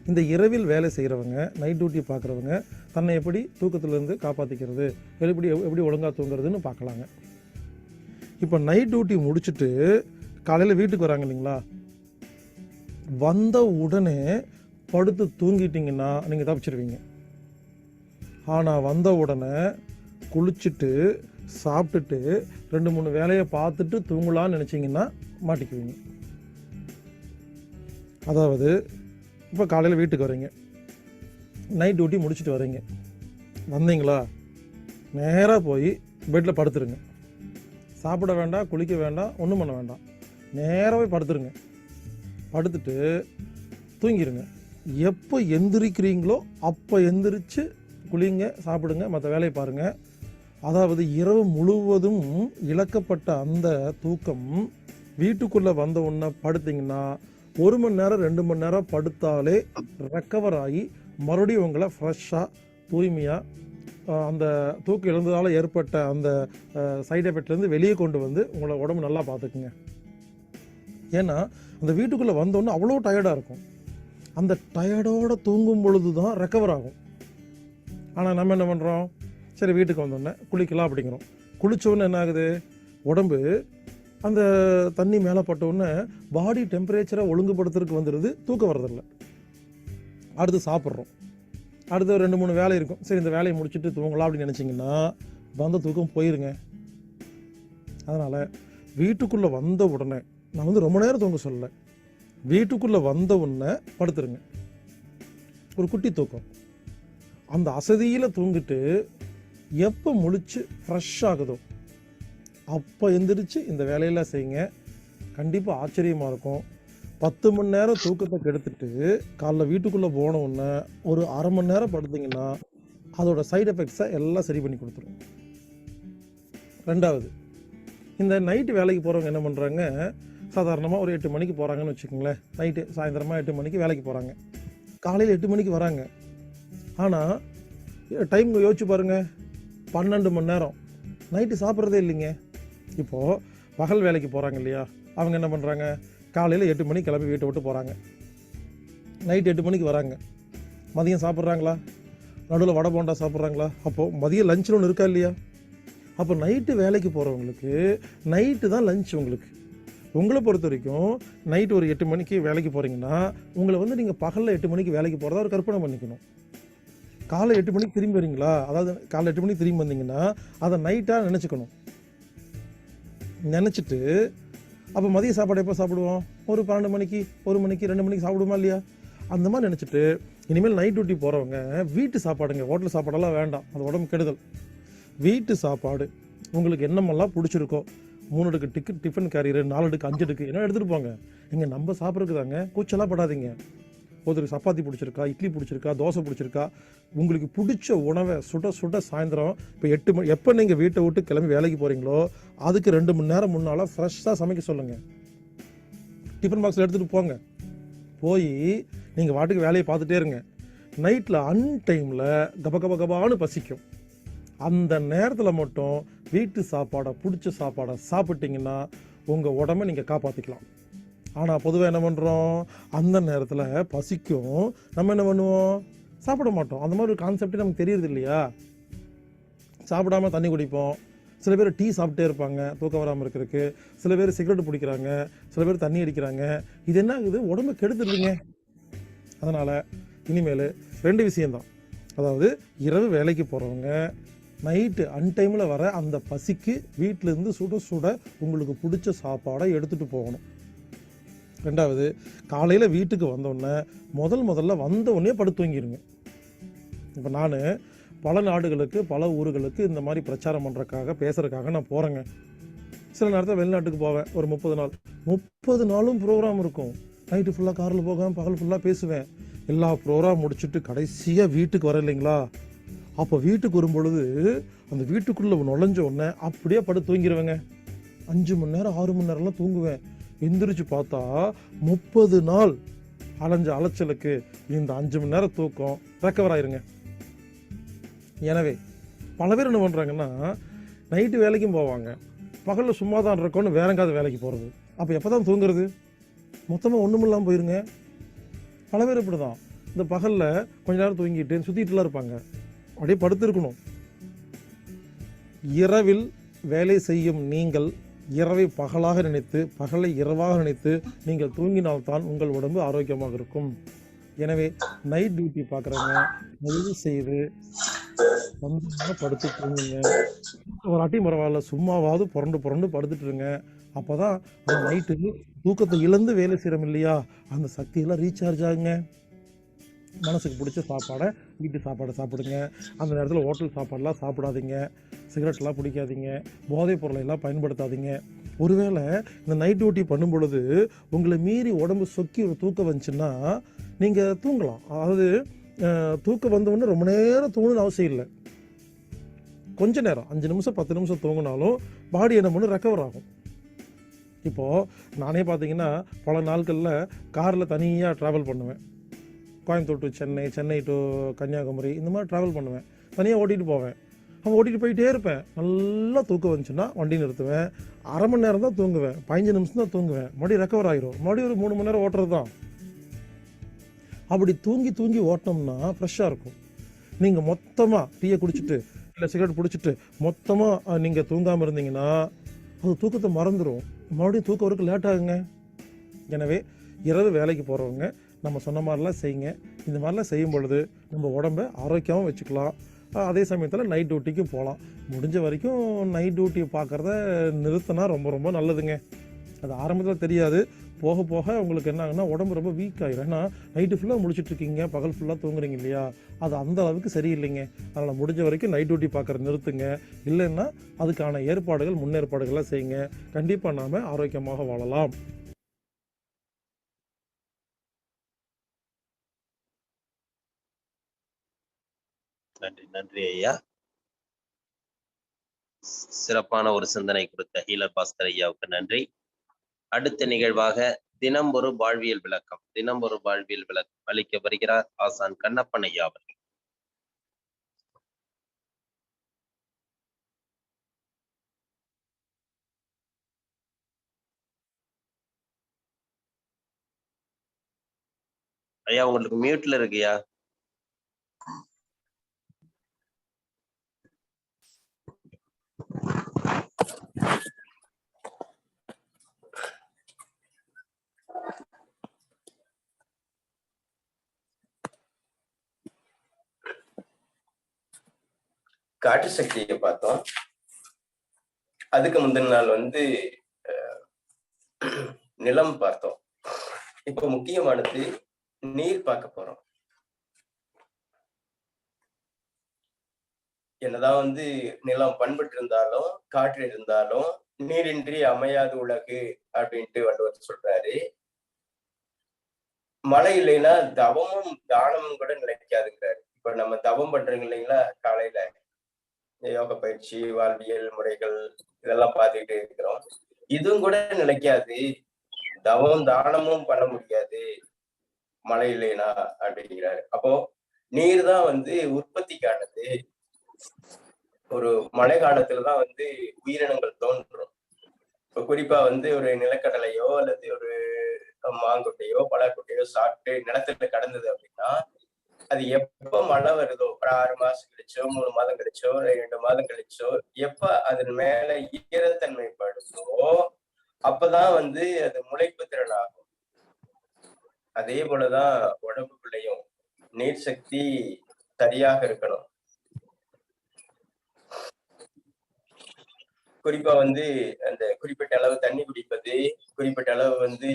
இந்த இரவில் வேலை செய்கிறவங்க, நைட் டியூட்டி பார்க்குறவங்க தன்னை எப்படி தூக்கத்திலேருந்து காப்பாற்றிக்கிறது, எப்படி ஒழுங்காக தூங்குறதுன்னு பார்க்கலாங்க. இப்போ நைட் டியூட்டி முடிச்சுட்டு காலையில் வீட்டுக்கு வராங்க இல்லைங்களா, வந்த உடனே படுத்து தூங்கிட்டிங்கன்னா நீங்கள் தப்பிச்சிருவீங்க. ஆனால் வந்த உடனே குளிச்சுட்டு சாப்பிட்டுட்டு 2-3 வேலையை பார்த்துட்டு தூங்கலான்னு நினச்சிங்கன்னா மாட்டிக்குவீங்க. அதாவது இப்போ காலையில் வீட்டுக்கு வரீங்க, நைட் டியூட்டி முடிச்சுட்டு வரீங்க, வந்தீங்களா நேராக போய் பெட்டில் படுத்துருங்க. சாப்பிட வேண்டாம், குளிக்க வேண்டாம், ஒன்றும் பண்ண வேண்டாம், நேராக போய் படுத்துருங்க. படுத்துட்டு தூங்கிடுங்க. எப்போ எந்திரிக்கிறீங்களோ அப்போ எந்திரிச்சு குளிங்க, சாப்பிடுங்க, மற்ற வேலையை பாருங்கள். அதாவது இரவு முழுவதும் இழக்கப்பட்ட அந்த தூக்கம் வீட்டுக்குள்ளே வந்த உடனே படுத்திங்கன்னா 1 மணி நேரம் 2 மணி நேரம் படுத்தாலே ரெக்கவர் ஆகி மறுபடியும் உங்களை ஃப்ரெஷ்ஷாக தூய்மையாக அந்த தூக்கம் இழந்ததால் ஏற்பட்ட அந்த சைடு எஃபெக்ட்லேருந்து வெளியே கொண்டு வந்து உங்களை உடம்பு நல்லா பார்த்துக்குங்க. ஏன்னா அந்த வீட்டுக்குள்ளே வந்தோடனே அவ்வளோ டயர்டாக இருக்கும். அந்த டயர்டோடு தூங்கும் பொழுது தான் ரெக்கவர் ஆகும். ஆனால் நம்ம என்ன பண்ணுறோம், சரி வீட்டுக்கு வந்தோடனே குளிக்கலாம் அப்படிங்கிறோம். குளித்தோடனே என்ன ஆகுது, உடம்பு அந்த தண்ணி மேலே பட்டோடனே பாடி டெம்பரேச்சரை ஒழுங்குபடுத்துறதுக்கு வந்துடுது, தூக்கம் வர்றதில்லை. அடுத்து சாப்பிட்றோம், அடுத்து 2-3 வேலை இருக்கும், சரி இந்த வேலையை முடிச்சுட்டு தூங்கலாம் அப்படின்னு நினச்சிங்கன்னா வந்த தூக்கம் போயிருங்க. அதனால் வீட்டுக்குள்ளே வந்த உடனே, நான் வந்து ரொம்ப நேரம் தூங்க சொல்லலை, வீட்டுக்குள்ளே வந்த உடனே படுத்துருங்க, ஒரு குட்டி தூக்கம். அந்த அசதியில் தூங்கிட்டு எப்போ முழிச்சு ஃப்ரெஷ் ஆகுதோ அப்போ எந்திரிச்சு இந்த வேலையெல்லாம் செய்யுங்க. கண்டிப்பாக ஆச்சரியமாக இருக்கும். 10 மணி நேரம் தூக்கத்தை கெடுத்துட்டு காலைல வீட்டுக்குள்ளே போன உடனே ஒரு அரை மணி நேரம் படுத்திங்கன்னா அதோட சைடு எஃபெக்ட்ஸை எல்லாம் சரி பண்ணி கொடுத்துரும். 2வது, இந்த நைட்டு வேலைக்கு போகிறவங்க என்ன பண்ணுறாங்க, சாதாரணமாக ஒரு 8 மணிக்கு போகிறாங்கன்னு வச்சுக்கோங்களேன், நைட்டு சாயந்தரமாக 8 மணிக்கு வேலைக்கு போகிறாங்க, காலையில் 8 மணிக்கு வராங்க. ஆனால் டைம் யோசிச்சு பாருங்கள், 12 மணி நேரம் நைட்டு சாப்பிட்றதே இல்லைங்க. இப்போது பகல் வேலைக்கு போகிறாங்க இல்லையா, அவங்க என்ன பண்ணுறாங்க, காலையில் 8 மணிக்கு கிளம்பி வீட்டை விட்டு போகிறாங்க, நைட்டு 8 மணிக்கு வராங்க, மதியம் சாப்பிட்றாங்களா, நடுவில் வடை போண்டா சாப்பிட்றாங்களா, அப்போது மதியம் லஞ்சில் ஒன்று இருக்கா இல்லையா. அப்போ நைட்டு வேலைக்கு போகிறவங்களுக்கு நைட்டு தான் லஞ்ச். உங்களை பொறுத்த வரைக்கும் நைட்டு ஒரு 8 மணிக்கு வேலைக்கு போகிறீங்கன்னா உங்களை வந்து நீங்கள் பகலில் 8 மணிக்கு வேலைக்கு போகிறதா ஒரு கற்பனை பண்ணிக்கணும். காலை 8 மணிக்கு திரும்பி வரீங்களா, அதாவது காலை 8 மணிக்கு திரும்பி வந்தீங்கன்னா அதை நைட்டாக நினச்சிக்கணும். நினச்சிட்டு அப்போ மதிய சாப்பாடு எப்போ சாப்பிடுவோம், ஒரு 12 மணிக்கு, 1 மணிக்கு, 2 மணிக்கு சாப்பிடுமா இல்லையா. அந்த மாதிரி நினச்சிட்டு இனிமேல் நைட் டியூட்டி போகிறவங்க வீட்டு சாப்பாடுங்க, ஹோட்டல் சாப்பாடெல்லாம் வேண்டாம், அது உடம்பு கெடுதல். வீட்டு சாப்பாடு உங்களுக்கு என்னமெல்லாம் பிடிச்சிருக்கோ, 3 அடுக்கு டிஃபன் கேரியரு, 4 அடுக்கு 5 அடுக்கு என்ன எடுத்துகிட்டு போங்க. இங்கே நம்ம சாப்பிட்றதுக்கு தாங்க, கூச்சலாக படாதீங்க. ஒருத்தருக்கு சப்பாத்தி பிடிச்சிருக்கா, இட்லி பிடிச்சிருக்கா, தோசை பிடிச்சிருக்கா, உங்களுக்கு பிடிச்ச உணவை சுட சுட சாயந்தரம் இப்போ 8 மணி எப்போ நீங்கள் வீட்டை விட்டு கிளம்பி வேலைக்கு போகிறீங்களோ அதுக்கு 2 மணி நேரம் முன்னால் ஃப்ரெஷ்ஷாக சமைக்க சொல்லுங்கள். டிஃபன் பாக்ஸில் எடுத்துகிட்டு போங்க. போய் நீங்கள் வாட்டுக்கு வேலையை பார்த்துட்டே இருங்க. நைட்டில் அன்டைமில் கபான்னு பசிக்கும். அந்த நேரத்தில் மட்டும் வீட்டு சாப்பாடை பிடிச்ச சாப்பாடை சாப்பிட்டீங்கன்னா உங்கள் உடம்பை நீங்கள் காப்பாற்றிக்கலாம். ஆனால் பொதுவாக என்ன பண்ணுறோம், அந்த நேரத்தில் பசிக்கும், நம்ம என்ன பண்ணுவோம், சாப்பிட மாட்டோம். அந்த மாதிரி ஒரு கான்செப்டே நமக்கு தெரியுது இல்லையா. சாப்பிடாம தண்ணி குடிப்போம். சில பேர் டீ சாப்பிட்டே இருப்பாங்க தூக்கம் வராமல் இருக்கிறதுக்கு. சில பேர் சிகரெட் பிடிக்கிறாங்க, சில பேர் தண்ணி அடிக்கிறாங்க. இது என்ன ஆகுது, உடம்பு கெடுத்துடுதுங்க. அதனால் இனிமேல் 2 விஷயந்தான். அதாவது இரவு வேலைக்கு போகிறவங்க நைட்டு அன்டைமில் வர அந்த பசிக்கு வீட்டிலேருந்து சுட சுட உங்களுக்கு பிடிச்ச சாப்பாடை எடுத்துகிட்டு போகணும். 2வது, காலையில் வீட்டுக்கு வந்தோடனே முதல்ல வந்தோடனே படுத்து தூங்கிடுங்க. இப்போ நான் பல நாடுகளுக்கு பல ஊர்களுக்கு இந்த மாதிரி பிரச்சாரம் பண்ணுறதுக்காக பேசுகிறதுக்காக நான் போகிறேங்க. சில நேரத்தில் வெளிநாட்டுக்கு போவேன். ஒரு 30 நாளும் ப்ரோக்ராம் இருக்கும். நைட்டு ஃபுல்லாக காரில் போவேன், பகல் ஃபுல்லாக பேசுவேன். எல்லா ப்ரோக்ராம் முடிச்சுட்டு கடைசியாக வீட்டுக்கு வர இல்லைங்களா, அப்போ வீட்டுக்கு வரும்பொழுது அந்த வீட்டுக்குள்ளே நுழைஞ்ச உடனே அப்படியே படுத்து தூங்கிடுவேங்க. 5 மணி நேரம் 6 மணி நேரம்லாம் தூங்குவேன். எந்திரிச்சு பார்த்தா 30 நாள் அலைஞ்ச அலைச்சலுக்கு இந்த 5 மணி நேரம் தூக்கம் ரெக்கவர் ஆயிருங்க. எனவே பல பேர் என்ன பண்ணுறாங்கன்னா, நைட்டு வேலைக்கும் போவாங்க, பகலில் சும்மா தான் இருக்கோன்னு வேற எங்காவது வேலைக்கு போகிறது. அப்போ எப்போ தான் தூங்குறது, மொத்தமாக ஒன்றும் இல்லாமல் போயிருங்க. பல பேர் இப்படி தான் இந்த பகலில் கொஞ்ச நேரம் தூங்கிட்டு சுற்றிட்டுலாம் இருப்பாங்க. அப்படியே படுத்திருக்கணும். இரவில் வேலை செய்யும் நீங்கள் இரவை பகலாக நினைத்து பகலை இரவாக நினைத்து நீங்கள் தூங்கினால்தான் உங்கள் உடம்பு ஆரோக்கியமாக இருக்கும். எனவே நைட் டியூட்டி பார்க்குறவங்க தயவு செய்து படுத்து தூங்குங்க. ஒரு அட்டி பரவாயில்ல, சும்மாவாவது புரண்டு படுத்துட்டுருங்க. அப்போ தான் அந்த நைட்டுக்கு தூக்கத்தை இழந்து வேலை செய்கிறோம் இல்லையா, அந்த சக்தியெல்லாம் ரீசார்ஜ் ஆகுங்க. மனசுக்கு பிடிச்ச சாப்பாடை வீட்டு சாப்பாடை சாப்பிடுங்க. அந்த நேரத்தில் ஹோட்டல் சாப்பாடெலாம் சாப்பிடாதீங்க. சிகரெட்லாம் பிடிக்காதீங்க. போதைப் பொருளை எல்லாம் பயன்படுத்தாதீங்க. ஒருவேளை இந்த நைட் டியூட்டி பண்ணும் பொழுது உங்களை மீறி உடம்பு சொக்கி தூக்கம் வந்துச்சுன்னா நீங்கள் தூங்கலாம். அதாவது தூக்கம் வந்தவுடனே ரொம்ப நேரம் தூங்கணும்னு அவசியம் இல்லை. கொஞ்ச நேரம் 5 நிமிஷம் 10 நிமிஷம் தூங்கினாலும் பாடி என்ன பண்ணு ரெக்கவர் ஆகும். இப்போது நானே பார்த்தீங்கன்னா பல நாட்களில் காரில் தனியாக ட்ராவல் பண்ணுவேன். கோயம்புத்தூர் டு சென்னை, சென்னை டு கன்னியாகுமரி, இந்த மாதிரி ட்ராவல் பண்ணுவேன். தனியாக ஓட்டிகிட்டு போவேன். அவன் ஓட்டிகிட்டு போயிட்டே இருப்பேன். நல்லா தூக்கம் வந்துச்சுன்னா வண்டி நிறுத்துவேன். அரை மணி நேரம் தான் தூங்குவேன், 15 நிமிஷம் தான் தூங்குவேன். மறுபடியும் ரெக்கவர் ஆகிரும். மறுபடியும் ஒரு 3 மணி நேரம் ஓட்டுறது தான். அப்படி தூங்கி ஓட்டினோம்னா ஃப்ரெஷ்ஷாக இருக்கும். நீங்கள் மொத்தமாக டீயை குடிச்சிட்டு இல்லை சிகரெட் பிடிச்சிட்டு மொத்தமாக நீங்கள் தூங்காமல் இருந்தீங்கன்னா அது தூக்கத்தை மறந்துடும். மறுபடியும் தூக்கம் வரைக்கும் லேட் ஆகுங்க. எனவே இரவு வேலைக்கு போகிறவங்க நம்ம சொன்ன மாதிரிலாம் செய்யுங்க. இந்த மாதிரிலாம் செய்யும் பொழுது நம்ம உடம்பை ஆரோக்கியமாக வச்சுக்கலாம். அதே சமயத்தில் நைட் டியூட்டிக்கும் போகலாம். முடிஞ்ச வரைக்கும் நைட் டியூட்டியை பார்க்குறத நிறுத்தினா ரொம்ப ரொம்ப நல்லதுங்க. அது ஆரம்பத்தில் தெரியாது, போக போக உங்களுக்கு என்ன ஆகுன்னா உடம்பு ரொம்ப வீக் ஆகிடும். ஏன்னா நைட்டு ஃபுல்லாக முடிச்சுட்ருக்கீங்க, பகல் ஃபுல்லாக தூங்குறீங்க இல்லையா, அது அந்த அளவுக்கு சரியில்லைங்க. அதனால் முடிஞ்ச வரைக்கும் நைட் டியூட்டி பார்க்குறத நிறுத்துங்க. இல்லைன்னா அதுக்கான ஏற்பாடுகள் முன்னேற்பாடுகள்லாம் செய்யுங்க. கண்டிப்பாக நாம் ஆரோக்கியமாக வாழலாம். நன்றி ஐயா. சிறப்பான ஒரு சிந்தனை கொடுத்த ஹீலர் பாஸ்கர் ஐயாவுக்கு நன்றி. அடுத்த நிகழ்வாக தினம் ஒரு வாழ்வியல் விளக்கம் அளிக்க வருகிறார் ஆசான் கண்ணப்பன் ஐயா அவர்கள். ஐயா உங்களுக்கு மியூட்ல இருக்குயா. காற்று சக்தியை பார்த்தோம். அதுக்கு முந்தின நாள் நிலம் பார்த்தோம். இப்ப முக்கியமானது நீர் பார்க்க போறோம். என்னதான் நிலம் பண்பட்டு இருந்தாலும் காற்று இருந்தாலும் நீரின்றி அமையாது உலகு அப்படின்ட்டு வள்ளுவர் சொல்றாரு. மழை இல்லைன்னா தவமும் தானமும் கூட நிலைக்காதுங்கிறாரு. இப்ப நம்ம தவம் பண்றோங்க இல்லைங்களா, காலையில யோக பயிற்சி, வாழ்வியல் முறைகள் இதெல்லாம் பார்த்துக்கிட்டே இருக்கிறோம். இதுவும் கூட நிலைக்காது, தவம் தானமும் பண்ண முடியாது மழை இல்லைனா அப்படிங்கிறாரு. அப்போ நீர் தான் வந்து உற்பத்திக்கானது. ஒரு மழை காலத்துலதான் வந்து உயிரினங்கள் தோன்றும். இப்ப குறிப்பா வந்து ஒரு நிலக்கடலையோ அல்லது ஒரு மாங்கொட்டையோ பலாக்கொட்டையோ சாப்பிட்டு நிலத்துல கடந்தது அப்படின்னா, அது எப்ப மழை வருதோ, ஒரு 6 மாசம் கழிச்சோ 3 மாதம் கழிச்சோ 2 மாதம் கழிச்சோ எப்ப அதன் மேல ஈரத்தன்மை படுதோ அப்பதான் வந்து அது முளைப்பு திறன் ஆகும். அதே போலதான் உடம்புக்குள்ளேயும் நீர் சக்தி சரியாக இருக்கணும். குறிப்பா வந்து அந்த குறிப்பிட்ட அளவு தண்ணி குடிப்பது, குறிப்பிட்ட அளவு வந்து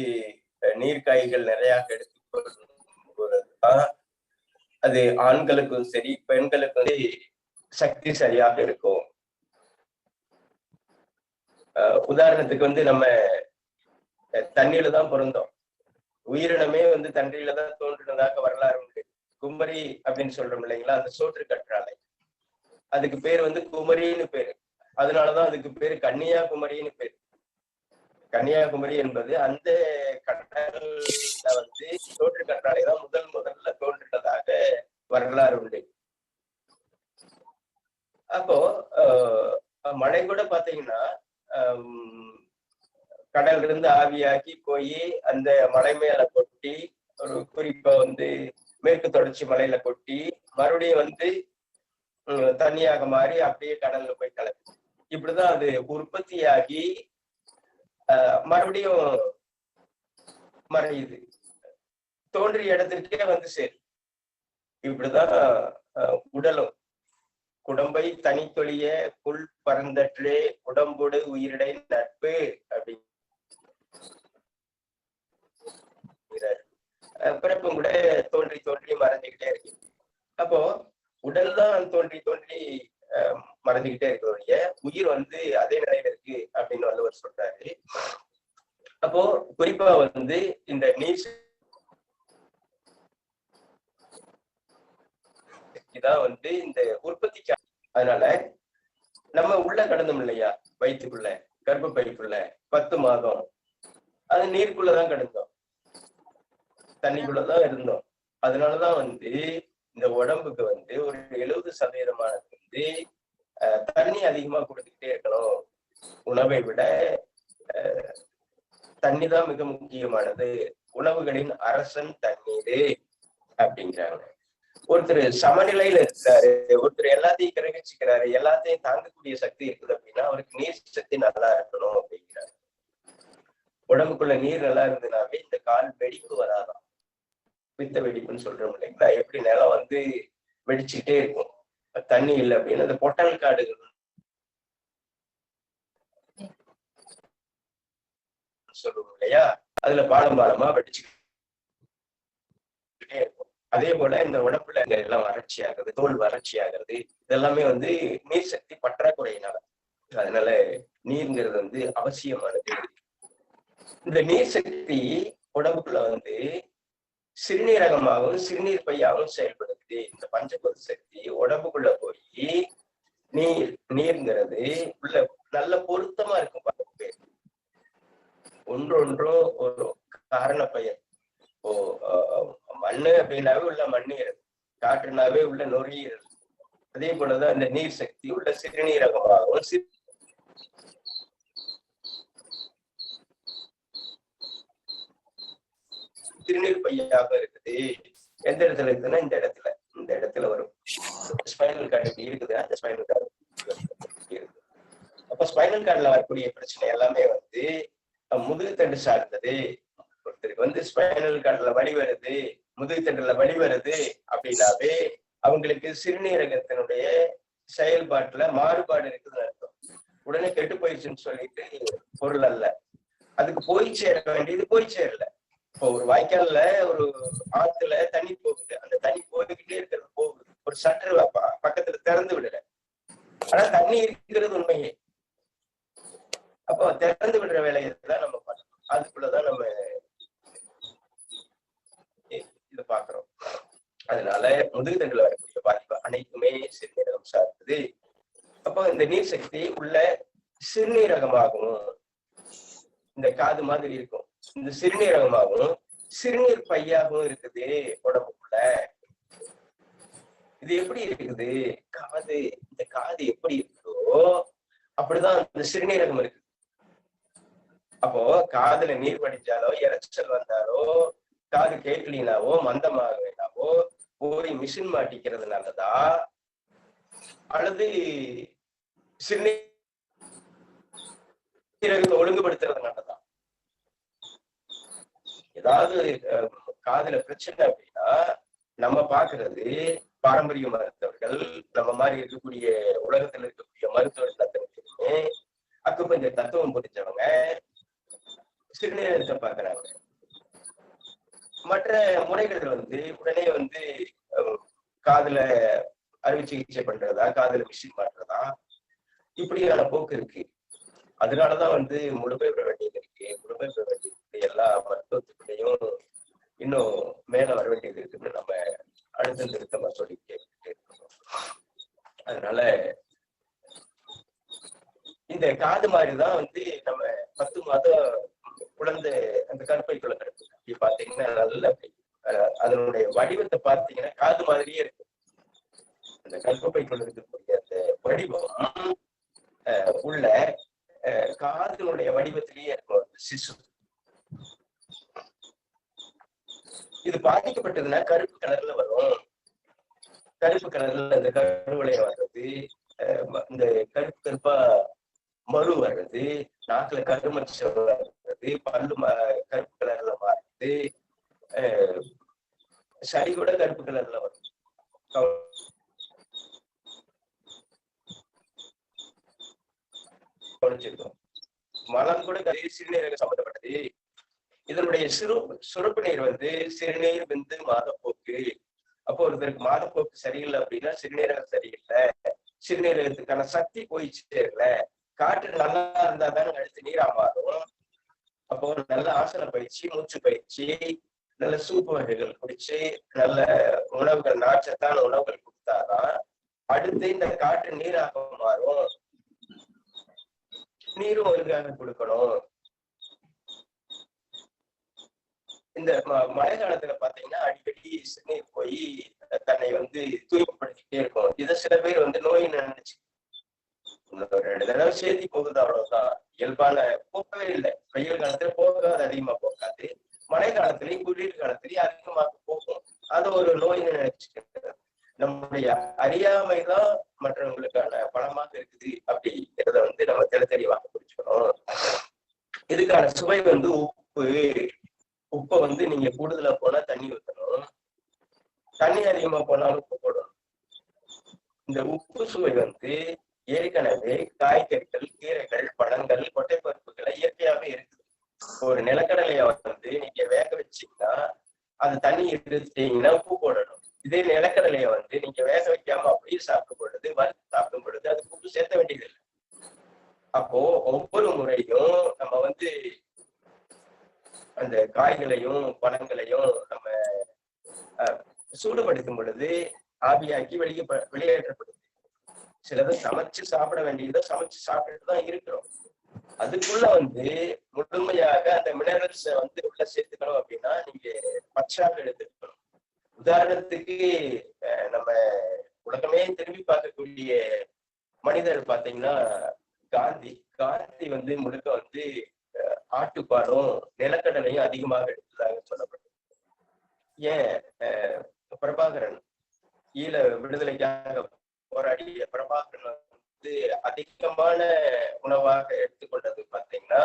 நீர்க்காய்கள் நிறைய எடுத்துக்கொள்வதுதான் அது ஆண்களுக்கும் சரி பெண்களுக்கும் வந்து சக்தி சரியாக இருக்கும். உதாரணத்துக்கு வந்து நம்ம தண்ணியில தான் பிறந்தோம். உயிரினமே வந்து தண்ணியில தான் தோன்றினதாக வரலாறு உண்டு. குமரி அப்படின்னு சொல்றோம் இல்லைங்களா, அந்த சோற்று கற்றாழை, அதுக்கு பேர் வந்து குமரின்னு பேரு. அதனாலதான் அதுக்கு பேரு கன்னியாகுமரின்னு பேரு. கன்னியாகுமரி என்பது அந்த கடல்ல வந்து சோற்று கற்றாழை தான் முதல்ல தோன்றினதாக வரலாறு உண்டு. அப்போ மழை கூட பாத்தீங்கன்னா கடல்ல இருந்து ஆவியாக்கி போய் அந்த மலை மேல கொட்டி, ஒரு குறிப்பா வந்து மேற்கு தொடர்ச்சி மலையில கொட்டி மறுபடியும் வந்து தண்ணியாக மாறி அப்படியே கடல்ல போய் கலக்கு. இப்படிதான் அது உற்பத்தியாகி மறுபடியும் மறையுது, தோன்றிய இடத்திற்கே வந்து சரி. இப்படிதான் உடலும் குடம்பை தனித்தொழிய புல் பறந்தற்றே உடம்புடு உயிரிடை நட்பு அப்படிங்கிறார். பிறப்பும் கூட தோன்றி தோன்றி மறைஞ்சுக்கிட்டே இருக்கு. அப்போ உடல் தான் தோன்றி தோன்றி மறைஞ்சுக்கிட்டே இருக்கிறவங்க உயிர் வந்து அதே நிலையில இருக்கு அப்படின்னு வள்ளுவர் சொல்றாரு. அப்போ குறிப்பா வந்து இந்த நீர் இதான் வந்து இந்த உற்பத்திக்கு. அதனால நம்ம உள்ள கடந்தோம் இல்லையா, வயிற்றுக்குள்ள கர்ப்பப்பைக்குள்ள 10 மாதம் அது நீருக்குள்ளதான் கடந்தோம், தண்ணிக்குள்ளதான் இருந்தோம். அதனாலதான் வந்து இந்த உடம்புக்கு வந்து ஒரு 70% வந்து தண்ணி அதிகமா கொடுத்துக்கிட்டே இருக்கணும். உணவை விட தண்ணி தான் மிக முக்கியமானது. உணவுகளின் அரசன் தண்ணீர் அப்படிங்கிறாங்க. ஒருத்தர் சமநிலையில இருக்கிறாரு, ஒருத்தர் எல்லாத்தையும் கிரகிச்சுக்கிறாரு, எல்லாத்தையும் தாங்கக்கூடிய சக்தி இருக்குது அப்படின்னா அவருக்கு நீர் சக்தி நல்லா இருக்கணும் அப்படிங்கிறாரு. உடம்புக்குள்ள நீர் நல்லா இருந்ததுனாவே இந்த கால் வெடிப்பு வராதான், பித்த வெடிப்புன்னு சொல்றோம் இல்லைங்களா. எப்படி நிலம் வந்து வெடிச்சுக்கிட்டே இருக்கும், தண்ணி இல்லை அப்படின்னு அந்த பொட்டல் காடுகள் சொல்லுவோம் இல்லையா, அதுல பாலம் பாலமா வெடிச்சுக்கிட்டே இருக்கும். அதே போல இந்த உடம்புல எல்லாம் வறட்சி ஆகுது, தோல் வறட்சி ஆகுறது, இதெல்லாமே வந்து நீர் சக்தி பற்றாக்குறையினால. அதனால நீர்ங்கிறது வந்து அவசியமானது. இந்த நீர் சக்தி உடம்புக்குள்ள வந்து சிறுநீரகமாகவும் சிறுநீர் பையாகவும் செயல்படுது. இந்த பஞ்சபூத சக்தி உடம்புக்குள்ள போய் நீர்ங்கிறது உள்ள நல்ல பொருத்தமா இருக்கும். பேர் ஒன்றொன்றும் ஒரு காரண பெயர். மண்ணு அப்படின்னாவே உள்ள மண்ணீரல், காற்றுனாவே உள்ள நுரையீரல். அதே போலதான் இந்த நீர் சக்தி உள்ள சிறுநீரகமாகவும் சிறுநீர் பையாக இருக்குது. எந்த இடத்துல இருக்குதுன்னா இந்த இடத்துல வரும். ஸ்பைனல் கார்டு இருக்குது, அந்த ஸ்பைனல் கார்டு இருக்குது. அப்ப ஸ்பைனல் கார்டுல வரக்கூடிய பிரச்சனை எல்லாமே வந்து முதுகுத்தண்டு சார்ந்தது. ஒருத்தருக்கு வந்து ஸ்பைனல் கார்டுல வலி வருது, முதுகுத்தண்டுல வலி வருது அப்படின்னாவே அவங்களுக்கு சிறுநீரகத்தினுடைய செயல்பாட்டுல மாறுபாடு இருக்குதுன்னு அர்த்தம். உடனே கெட்டு போயிடுச்சுன்னு சொல்லிட்டு பொருள் அல்ல, அதுக்கு போய் சேர வேண்டியது போய் சேரல. இப்போ ஒரு வாய்க்கால்ல ஒரு ஆத்துல தண்ணி போகுது, அந்த தண்ணி போய்கிட்டே இருக்கிறது போகுது, ஒரு சட்டர் பக்கத்துல திறந்து விடல, ஆனா தண்ணி இருக்கிறது உண்மையே. அப்போ திறந்து விடுற வேலையை தான் நம்ம பண்ணணும். அதுக்குள்ளதான் நம்ம பாக்குறோம். அதனால முதுகுத்தண்டுல வரக்கூடிய பாதிப்பு அனைத்துமே சிறுநீரகம் சார்ந்தது. அப்போ இந்த நீர் சக்தி உள்ள சிறுநீரகமாகவும் இந்த காது மாதிரி இருக்கும், இந்த சிறுநீரகமாகவும் சிறுநீர் பையாகவும் இருக்குது உடம்புக்குள்ள. இது எப்படி இருக்குது? காது, இந்த காது எப்படி இருக்குதோ அப்படிதான் இந்த சிறுநீரகம் இருக்கு. அப்போ காதுல நீர் வடிஞ்சாலோ, இறைச்சல் வந்தாலோ, காது கேட்கலினாவோ, மந்தமாகனாவோ போய் மிஷின் மாட்டிக்கிறதுனாலதா அல்லது சிறுநீரகத்தை ஒழுங்குபடுத்துறதுனாலதான். ஏதாவது காதுல பிரச்சனை அப்படின்னா நம்ம பாக்குறது பாரம்பரிய மருத்துவர்கள், நம்ம மாதிரி இருக்கக்கூடிய உலகத்துல இருக்கக்கூடிய மருத்துவர்கள் அத்தனை அக்குப்பஞ்சர் தத்துவம் புரிஞ்சவங்க சிறுநீரகத்தை பாக்குறாங்க. மற்ற முறைகள் உடனே காதுல அறுவை சிகிச்சை பண்றதா, காதுல மிஷின் மாட்டுறதா, இப்படியான போக்கு இருக்கு. அதனாலதான் முழுமை பெற வேண்டியது இருக்கு. முழுமை பெற வேண்டியது எல்லா மருத்துவத்துக்குள்ளேயும் இன்னும் மேல வர வேண்டியது இருக்குன்னு நம்ம அடுத்த திருத்தமா சொல்லி கேட்டுட்டே இருக்கணும். அதனால இந்த காது மாதிரிதான் நம்ம 10 மாதம் குழந்தை அந்த கருப்பைக்குள்ள கிடக்கு. அப்படி பாத்தீங்கன்னா நல்ல அதனுடைய வடிவத்தை பார்த்தீங்கன்னா காது மாதிரியே இருக்கு. அந்த கருப்பைக்குள்ள இருக்கக்கூடிய அந்த வடிவம் உள்ள காதுனுடைய வடிவத்திலேயே இருக்கும் சிசு. இது பாதிக்கப்பட்டதுன்னா கருப்பு கலர்ல வரும். கருப்பு கலர்ல அந்த கருவளையம் வர்றது, இந்த கருப்பு கருப்பா மறு வர்றது, நாக்குல கருமச்சம் வர்றது, பல்லு கருப்பு கலர்ல மாறுது, சரி கூட கருப்பு கலர்ல வரும். மலம் கூட சிறுநீரக சம்பந்தப்பட்டது. இதனுடைய சுரப்பு நீர் சிறுநீர் விந்து மாதப்போக்கு. அப்போ ஒருத்தருக்கு மாதப்போக்கு சரியில்லை அப்படின்னா சிறுநீரகம் சரியில்லை, சிறுநீரகத்துக்கான சக்தி போய் சேரல. காற்று நல்லா இருந்தா தானே அடுத்து நீரா மாறும். அப்போ நல்ல ஆசன பயிற்சி, மூச்சு பயிற்சி, நல்ல சூப்பு வகைகள் குடிச்சு, நல்ல உணவுகள், நாச்சத்தான உணவுகள் கொடுத்தாதான் அடுத்து இந்த காற்று நீராக மாறும். நீரும் ஒழுங்காக கொடுக்கணும். இந்த மழை காலத்துல பாத்தீங்கன்னா அடிக்கடி சிறுநீர் போய் தன்னை தூய்மைப்படுத்திட்டே இருக்கும். இதை சில பேர் நோய் நினைச்சு 2 தடவை சேர்த்தி போகுது, அவ்வளவுதான். இயல்பான போகவே இல்லை. வெயில் காலத்துல போகாது, அதிகமா போகாது. மழை காலத்திலையும் குளிர் காலத்திலையும் அதிகமாக போகும். அது ஒரு நோய் நினைச்சுக்கிறது. நம்முடைய அறியாமைதான் மற்றவங்களுக்கான பலமாக இருக்குது அப்படிங்கிறத நம்ம தெளிவாக புரிஞ்சுக்கணும். இதுக்கான சுவை உப்பு. உப்பை நீங்க கூடுதலா போனா தண்ணி ஊற்றணும், தண்ணி அதிகமா போனாலும் உப்பு போடணும். இந்த உப்பு சுவை ஏற்கனவே காய்கறிகள், கீரைகள், பழங்கள், கொட்டைப்பருப்புகளை இயற்கையாவே இருக்குது. ஒரு நிலக்கடலைய நீங்க வேக வச்சீங்கன்னா அது தண்ணி எடுத்துட்டீங்கன்னா உப்பு போடணும். இதே நிலக்கடலைய நீங்க வேக வைக்காம அப்படியே சாப்பிடும் பொழுது, வறுத்து சாப்பிடும் பொழுது அது உப்பு சேர்த்த வேண்டியது இல்லை. அப்போ ஒவ்வொரு முறையும் நம்ம அந்த காய்களையும் பழங்களையும் நம்ம சூடுபடுத்தும் பொழுது ஆவியாக்கி வெளியேற்றப்படுது. சிலதை சமைச்சு சாப்பிட வேண்டியதை சமைச்சு சாப்பிட்டுட்டு தான் இருக்கிறோம். அதுக்குள்ள முழுமையாக அந்த மினரல்ஸ் உள்ள சேர்த்துக்கணும் அப்படின்னா நீங்க பச்சாக எடுத்துக்கணும். உதாரணத்துக்கு நம்ம உலகமே திரும்பி பார்க்கக்கூடிய மனிதர் பாத்தீங்கன்னா காந்தி முழுக்க ஆட்டுப்பாலும் நிலக்கடலையும் அதிகமாக எடுத்ததாக சொல்லப்பட்டது. ஏன் பிரபாகரன், ஈழ விடுதலைக்காக போராடிய பிரபாகரன் அதிகமான உணவாக எடுத்துக்கொண்டது பாத்தீங்கன்னா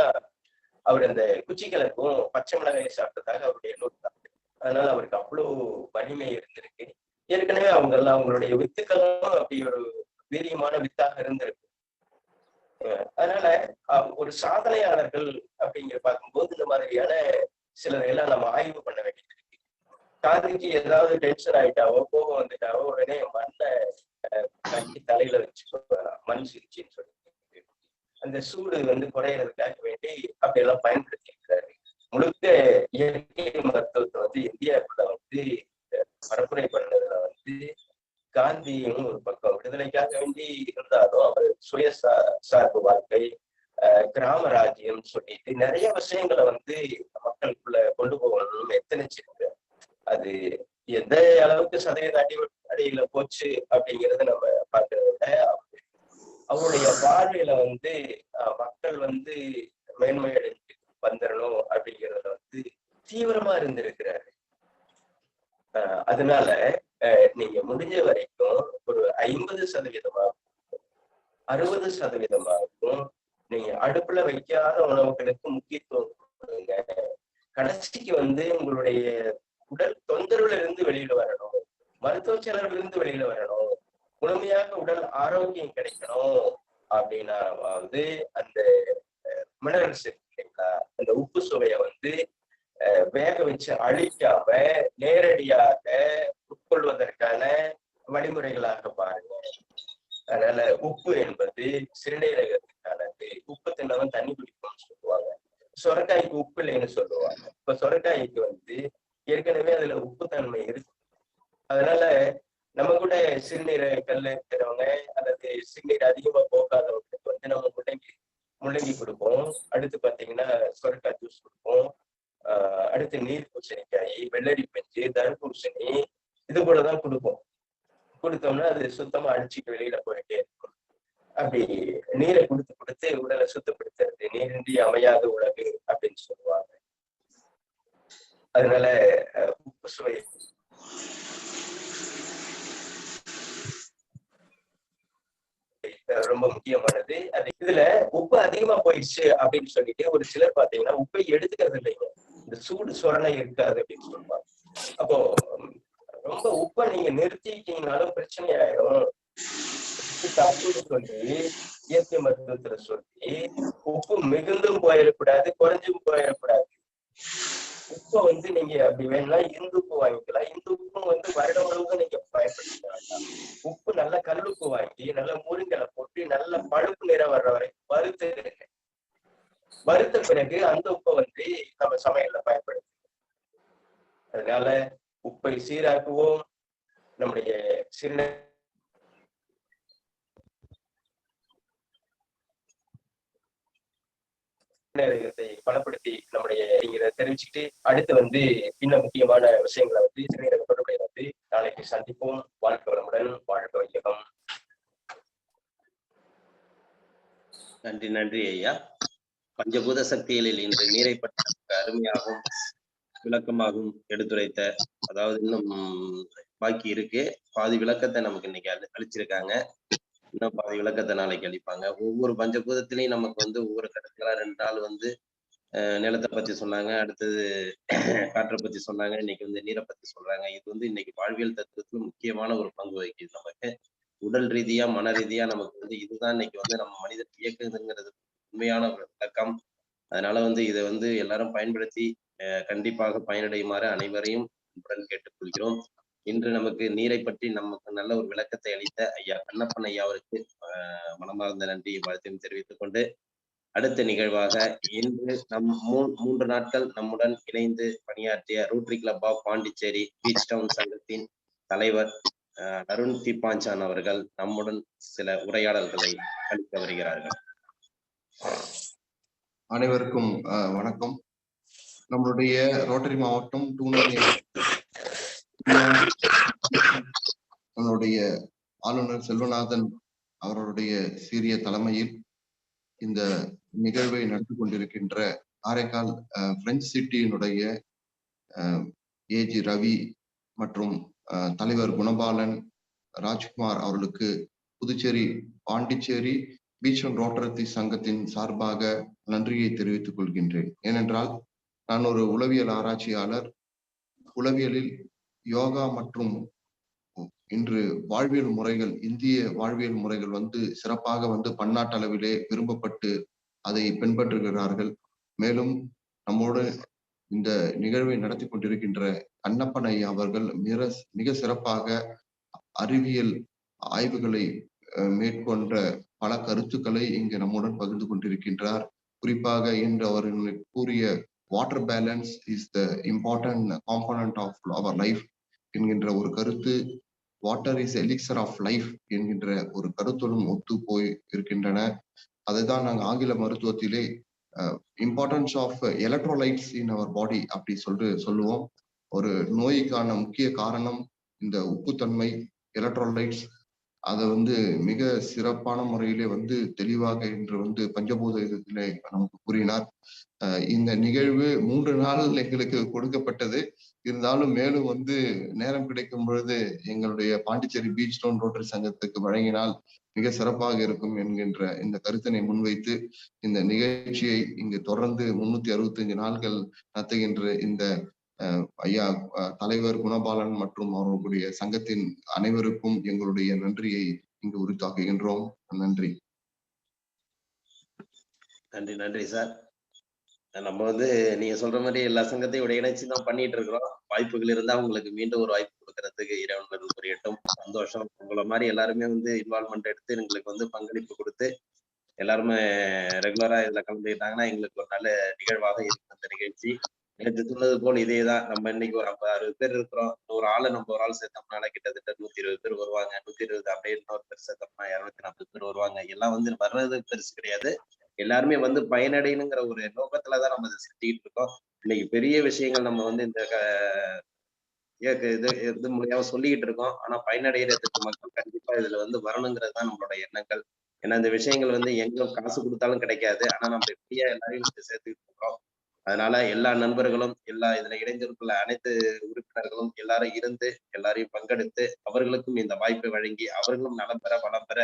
அவர் அந்த குச்சிக்கிழக்கும் பச்சை மிளகாயை சாப்பிட்டதாக அவருடைய நூல் தான். அதனால அவருக்கு அவ்வளவு வலிமை இருந்திருக்கு. ஏற்கனவே அவங்களுடைய வித்துக்களும் அப்படி ஒரு வீரியமான வித்தாக இருந்திருக்கு. அதனால ஒரு சாதனையாளர்கள் அப்படிங்கிற பார்க்கும்போது இந்த மாதிரியான சிலரையெல்லாம் நம்ம ஆய்வு பண்ண வேண்டியது இருக்கு. காந்திக்கு ஏதாவது டென்ஷன் ஆயிட்டாவோ, கோபம் வந்துட்டாவோ உடனே மண்ணை கட்டி தலையில வச்சுக்கோ, மண் சிகிச்சைன்னு சொல்லி அந்த சூடு குறையறதுக்காக வேண்டி அப்படியெல்லாம் பயன்படுத்தி இருக்கிறாரு. முழுக்க இயற்கை மருத்துவத்தை இந்தியாவுக்குள்ள நிறைய விஷயங்களை மக்களுக்குள்ள கொண்டு போகணும்னு எத்தனைச்சிருக்கு. அது எந்த அளவுக்கு சதவீத அடியில போச்சு அப்படிங்கறத நம்ம பார்க்கறத விட அவருடைய வாழ்வில மக்கள் மேன்மையடைந்து வந்துடணும் அப்படிங்கறதுல தீவிரமா இருந்திருக்கிறாரு. அதனால நீங்க முடிஞ்ச வரைக்கும் ஒரு 50% 60% நீங்க அடுப்புல வைக்காத உணவுகளுக்கு முக்கியத்துவம் கொடுங்க. கடைசிக்கு உங்களுடைய உடல் தொந்தரவுல இருந்து வெளியில வரணும், மருத்துவ செலவுல இருந்து வெளியில வரணும், முழுமையாக உடல் ஆரோக்கியம் கிடைக்கணும் அப்படின்னா அந்த மினரல்ஸ் இருக்கு இல்லைங்களா, அந்த உப்பு சுவையை வேக வச்சு அழிக்காம நேரடியாக உட்கொள்வதற்கான வழிமுறைகளாக பாருங்க. அதனால உப்பு என்பது சிறுநீரகத்துக்கானது. உப்பு தின்னவன் தண்ணி குடிக்கணும்னு சொல்லுவாங்க. சொரக்காய்க்கு உப்பு இல்லைன்னு சொல்லுவாங்க. இப்ப சொரக்காய்க்கு ஏற்கனவே அதுல உப்பு தன்மை இருக்கு. அதனால நம்ம கூட சிறுநீரக கல் இருக்கிறவங்க அல்லது சிறுநீர் அதிகமா போகாதவங்களுக்கு நம்ம முள்ளங்கி கொடுப்போம். அடுத்து பாத்தீங்கன்னா சொரக்காய் ஜூஸ் கொடுப்போம். அடுத்து நீர் பூசணிக்காய், வெள்ளரி பஞ்சு, தர்பூசணி இது போலதான் கொடுப்போம். கொடுத்தோம்னா அது சுத்தமா அடிச்சுட்டு வெளியில போயிட்டே இருக்கும். அப்படி நீரை கொடுத்து உடலை சுத்தப்படுத்துறது. நீரின்றி அமையாத உலகு அப்படின்னு சொல்லுவாங்க. அதனால உப்பு சுவை ரொம்ப முக்கியமானது. அது இதுல உப்பு அதிகமா போயிடுச்சு அப்படின்னு சொல்லிட்டு ஒரு சிலர் பாத்தீங்கன்னா உப்பை எடுத்துக்கிறது இல்லைங்க. இந்த சூடு சொரணை இருக்காது அப்படின்னு சொல்லுவாங்க. அப்போ ரொம்ப உப்பை நீங்க நிறுத்திட்டீங்கனாலும் பிரச்சனை ஆயிடும். தப்புன்னு சொல்லி இயற்கை மருத்துவத்துல சொல்லி உப்பு மிகுந்தும் போயிடக்கூடாது, குறைஞ்சும் போயிடக்கூடாது. உப்பை நீங்க அப்படி வேணும்னா இந்துப்பு வாங்கிக்கலாம். இந்துப்பும் வருடம் முழுவதும் நீங்க பயன்படுத்த வேண்டாம். உப்பு நல்ல கல்லுப்பு வாங்கி நல்ல முருங்கலை போட்டு நல்ல பழுப்பு நிறம் வர்ற வரைக்கும் வறுத்துருங்க. வறுத்த பிறகு அந்த உப்பை நம்ம சமையல்ல பயன்படுத்த. அதனால உப்பை சீராக்குவோம். நம்முடைய சிறுநீரகத்தை பலப்படுத்தி நம்முடைய தெரிவிச்சுக்கிட்டு அடுத்து இன்னும் முக்கியமான விஷயங்களை சிறுநீரக தொடர்புடைய நாளைக்கு சந்திப்போம். வாழ்க வளமுடன், வாழ்க வையகம். நன்றி நன்றி ஐயா. பஞ்சபூத சக்திகளில் இன்று நீரை பற்றி அருமையாகவும் விளக்கமாகவும் எடுத்துரைத்த, அதாவது இன்னும் பாக்கி இருக்கு, பாதி விளக்கத்தை நமக்கு இன்னைக்கு அளிச்சிருக்காங்க. இன்னும் பாதி விளக்கத்தை நாளைக்கு அளிப்பாங்க. ஒவ்வொரு பஞ்சபூதத்திலையும் நமக்கு ஒவ்வொரு கட்டத்துல 2 நாள் நிலத்தை பத்தி சொன்னாங்க, அடுத்தது காற்றை பத்தி சொன்னாங்க, இன்னைக்கு நீரை பத்தி சொல்றாங்க. இது இன்னைக்கு வாழ்வியல் தத்துவத்துல முக்கியமான ஒரு பங்கு வகிக்குது. நமக்கு உடல் ரீதியா மன ரீதியா நமக்கு இதுதான் இன்னைக்கு நம்ம மனிதன் இயக்குதுங்கிறது உண்மையான ஒரு விளக்கம். அதனால இதை எல்லாரும் பயன்படுத்தி கண்டிப்பாக பயனடையுமாறு அனைவரையும் உடன் கேட்டுக்கொள்கிறோம். இன்று நமக்கு நீரை பற்றி நமக்கு நல்ல ஒரு விளக்கத்தை அளித்த ஐயா கண்ணப்பன் ஐயா அவருக்கு மனமார்ந்த நன்றியை வாழ்த்தையும் தெரிவித்துக் கொண்டு, அடுத்த நிகழ்வாக இன்று நம் 3 நாட்கள் நம்முடன் இணைந்து பணியாற்றிய rotary club of Pondicherry beach town சங்கத்தின் தலைவர் அருண் தீபாஞ்சான் அவர்கள் நம்முடன் சில உரையாடல்களை அளிக்க வருகிறார்கள். அனைவருக்கும் வணக்கம். நம்மளுடைய ரோட்டரி மாவட்டம் 298 நம்மளுடைய ஆளுநர் செல்வநாதன் அவர்களுடைய சீரிய தலைமையில் இந்த நிகழ்வை நடத்தி கொண்டிருக்கின்ற காரைக்கால் பிரெஞ்சு சிட்டியினுடைய ஏஜி ரவி மற்றும் தலைவர் குணபாலன் ராஜ்குமார் அவர்களுக்கு Puducherry Pondicherry beach and rotary சங்கத்தின் சார்பாக நன்றியை தெரிவித்துக் கொள்கின்றேன். ஏனென்றால் நான் ஒரு உளவியல் ஆராய்ச்சியாளர். உளவியலில் யோகா மற்றும் இன்று வாழ்வியல் முறைகள், இந்திய வாழ்வியல் முறைகள் சிறப்பாக பன்னாட்டளவிலே விரும்பப்பட்டு அதை பின்பற்றுகிறார்கள். மேலும் நம்மோடு இந்த நிகழ்வை நடத்தி கொண்டிருக்கின்ற கண்ணப்பன் ஐயா அவர்கள் மிக சிறப்பாக அறிவியல் ஆய்வுகளை மேற்கொண்ட பல கருத்துக்களை இங்கு நம்முடன் பகிர்ந்து கொண்டிருக்கின்றார். குறிப்பாக இன்று அவர் கூறிய water balance is the important component of our life என்கின்ற ஒரு கருத்து, water is elixir of life என்கின்ற ஒரு கருத்துடன் ஒத்து போய் இருக்கின்றன. அதைதான் நாங்கள் ஆங்கில மருத்துவத்திலே importance of electrolytes in our body அப்படி சொல்லுவோம். ஒரு நோய்க்கான முக்கிய காரணம் இந்த உப்புத்தன்மை, எலக்ட்ரோலைட்ஸ். அதை மிக சிறப்பான முறையிலே தெளிவாக இன்று பஞ்சபூத யுகத்திலே நமக்கு கூறினார். இந்த நிகழ்வு 3 நாள் எங்களுக்கு கொடுக்கப்பட்டது. இருந்தாலும் மேலும் நேரம் கிடைக்கும் பொழுது எங்களுடைய பாண்டிச்சேரி பீச் டவுன் ரோட்டரி சங்கத்துக்கு வழங்கினால் மிக சிறப்பாக இருக்கும் என்கின்ற இந்த கருத்தினை முன்வைத்து இந்த நிகழ்ச்சியை இங்கு தொடர்ந்து 365 நாட்கள் நடத்துகின்ற இந்த ஐயா தலைவர் குணபாலன் மற்றும் அவர்களுடைய சங்கத்தின் அனைவருக்கும் எங்களுடைய நன்றியை இங்கு உரித்தாக்குகின்றோம். நன்றி. நன்றி நன்றி சார். நம்ம நீங்க சொல்ற மாதிரி எல்லா சங்கத்தையும் இணைச்சுதான் பண்ணிட்டு இருக்கிறோம். வாய்ப்புகள் இருந்தா உங்களுக்கு மீண்டும் ஒரு வாய்ப்பு கொடுக்கறதுக்கு இறைவன் புரியட்டும். சந்தோஷம். உங்களை மாதிரி எல்லாருமே இன்வால்மெண்ட் எடுத்து எங்களுக்கு பங்களிப்பு கொடுத்து எல்லாருமே ரெகுலரா இதுல கலந்துக்கிட்டாங்கன்னா எங்களுக்கு ஒரு நல்ல நிகழ்வாக இருக்கும் அந்த நிகழ்ச்சி. எனக்கு சொன்னது போல் இதேதான். நம்ம இன்னைக்கு ஒரு 50-60 பேர் இருக்கிறோம். ஒரு ஆளை நம்ம ஒரு ஆள் சேர்த்தோம்னால கிட்டத்தட்ட 120 பேர் வருவாங்க. 120 அப்படியே இன்னொரு பேர் சேர்த்தோம்னா 240 பேர் வருவாங்க. எல்லாம் வர்றது பெருசு கிடையாது. எல்லாருமே பயனடையணுங்கிற ஒரு நோக்கத்துலதான் நம்ம இதை செஞ்சுக்கிட்டு இருக்கோம். இன்னைக்கு பெரிய விஷயங்கள் நம்ம இந்த இது மூலியமா சொல்லிக்கிட்டு இருக்கோம். ஆனா பயனடைகிறதுக்கு மக்கள் கண்டிப்பா இதுல வரணுங்கிறது தான் நம்மளோட எண்ணங்கள். ஏன்னா இந்த விஷயங்கள் எங்க காசு கொடுத்தாலும் கிடைக்காது. ஆனா நம்ம எப்படியா எல்லாரையும் சேர்த்துக்கிட்டு இருக்கோம். அதனால எல்லா நண்பர்களும் இதுல இணைந்திருக்குள்ள அனைத்து உறுப்பினர்களும் எல்லாரும் இருந்து எல்லாரையும் பங்கெடுத்து அவர்களுக்கும் இந்த வாய்ப்பை வழங்கி அவர்களும் நலம் பெற வளம் பெற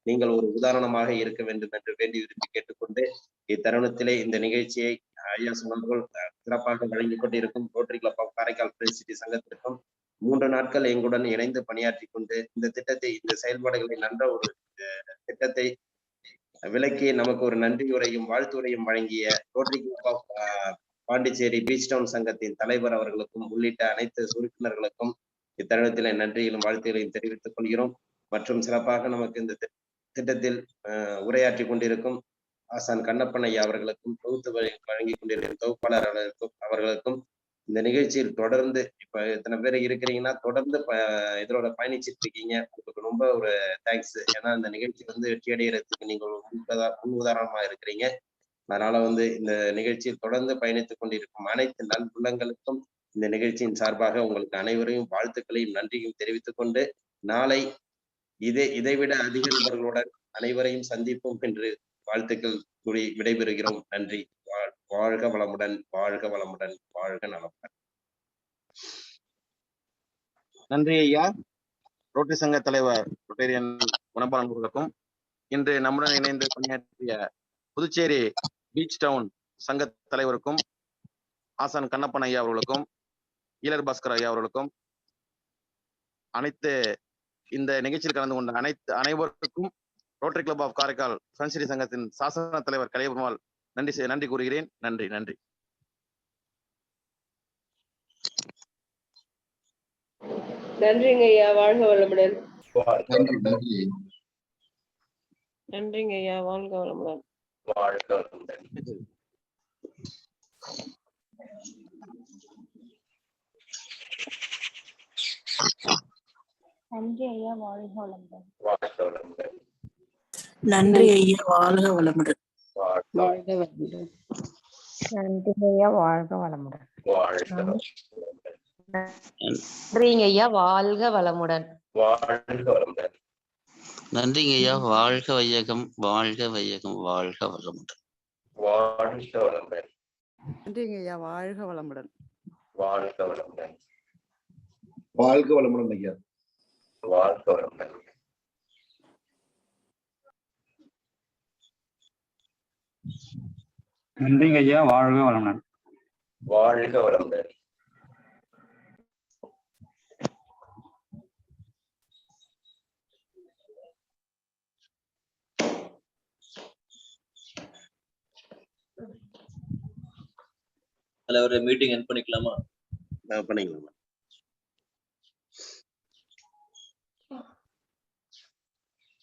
நீங்கள் ஒரு உதாரணமாக இருக்க வேண்டும் என்று வேண்டி விரும்பி கேட்டுக்கொண்டு இத்தருணத்திலே இந்த நிகழ்ச்சியை ஐயா சொன்னவர்கள் சிறப்பாக வழங்கி கொண்டிருக்கும் rotary club of Karaikal city சங்கத்திற்கும் 3 நாட்கள் எங்களுடன் இணைந்து பணியாற்றி கொண்டு இந்த திட்டத்தை இந்த செயல்பாடுகளை நன்ற ஒரு திட்டத்தை விலக்கி நமக்கு ஒரு நன்றியுரையும் வாழ்த்துரையும் வழங்கிய rotary club of Pondicherry beach town சங்கத்தின் தலைவர் அவர்களுக்கும் உள்ளிட்ட அனைத்து உறுப்பினர்களுக்கும் இத்தருணத்திலே நன்றியிலும் வாழ்த்துகளையும் தெரிவித்துக் கொள்கிறோம். மற்றும் சிறப்பாக நமக்கு இந்த திட்டத்தில் உரையாற்றி கொண்டிருக்கும் ஆசான் கண்ணப்பன் ஐயா அவர்களுக்கும் தொகுத்து வழங்கி கொண்டிருக்கும் தொகுப்பாளர் அவர்களுக்கும் இந்த நிகழ்ச்சியில் தொடர்ந்து இப்ப இத்தனை பேர் இருக்கிறீங்கன்னா தொடர்ந்து இதோட பயணிச்சுட்டு இருக்கீங்க. உங்களுக்கு ரொம்ப ஒரு தேங்க்ஸ். ஏன்னா இந்த நிகழ்ச்சி வெற்றி அடைகிறதுக்கு நீங்கள் முன் உதாரணமா இருக்கிறீங்க. அதனால இந்த நிகழ்ச்சியில் தொடர்ந்து பயணித்துக் கொண்டிருக்கும் அனைத்து நல்புள்ளங்களுக்கும் இந்த நிகழ்ச்சியின் சார்பாக உங்களுக்கு அனைவரையும் வாழ்த்துக்களையும் நன்றியும் தெரிவித்துக் கொண்டு நாளை இதைவிட அதிக நபர்களுடன் அனைவரையும் சந்திப்போம் என்று வாழ்த்துக்கள் கூறி விடைபெறுகிறோம். நன்றி. வாழ்க வளமுடன், வாழ்க வளமுடன், வாழ்க நலமுடன். நன்றி ஐயா. ரோட்டரி சங்க தலைவர் ரொட்டேரியன் குணபாலன் அவர்களுக்கும் இன்று நம்முடன் இணைந்து பணியாற்றிய புதுச்சேரி பீச் டவுன் சங்க தலைவருக்கும் ஆசான் கண்ணப்பன் ஐயா அவர்களுக்கும் ஈலர் பாஸ்கர் ஐயா அவர்களுக்கும் அனைத்து இந்த நிகழ்ச்சியில் கலந்து கொண்ட அனைவருக்கும் rotary club of Karaikal friends city சங்கத்தின் சாசன தலைவர் கலைபெருமாள் நன்றி கூறுகிறேன். நன்றி நன்றி. நன்றிங்க ஐயா. வாழ்க வளமுடன். நன்றிங்க ஐயா. வாழ்க வளமுடன். வாழ்க வளமுடன். நன்றி ஐயா. வாழ்க வளமுடன். வாழ்க வளமுடன். நன்றி ஐயா. வாழ்க வளமுடன். வாழ்க வளமுடன். நன்றி ஐயா. வாழ்க வளமுடன். வாழ்க வளமுடன். நன்றிங்க ஐயா. வாழ்க வளமுடன். வாழ்க வளமுடன். நன்றிங்க ஐயா. வாழ்க வையகம், வாழ்க வையகம், வாழ்க வளமுடன். வாழ்க வளமுடன். நன்றிங்க ஐயா. வாழ்க வளமுடன். வாழ்க வளமுடன். வாழ்க வளமுடன் ஐயா. வாழ்க வளமுடன். நன்றிங்க ஐயா. வாழ்க வளமுடன். வாழ்க வளமுடன். அதுல ஒரு மீட்டிங் எண்ட் பண்ணிக்கலாமா? பண்ணிக்கலாம்.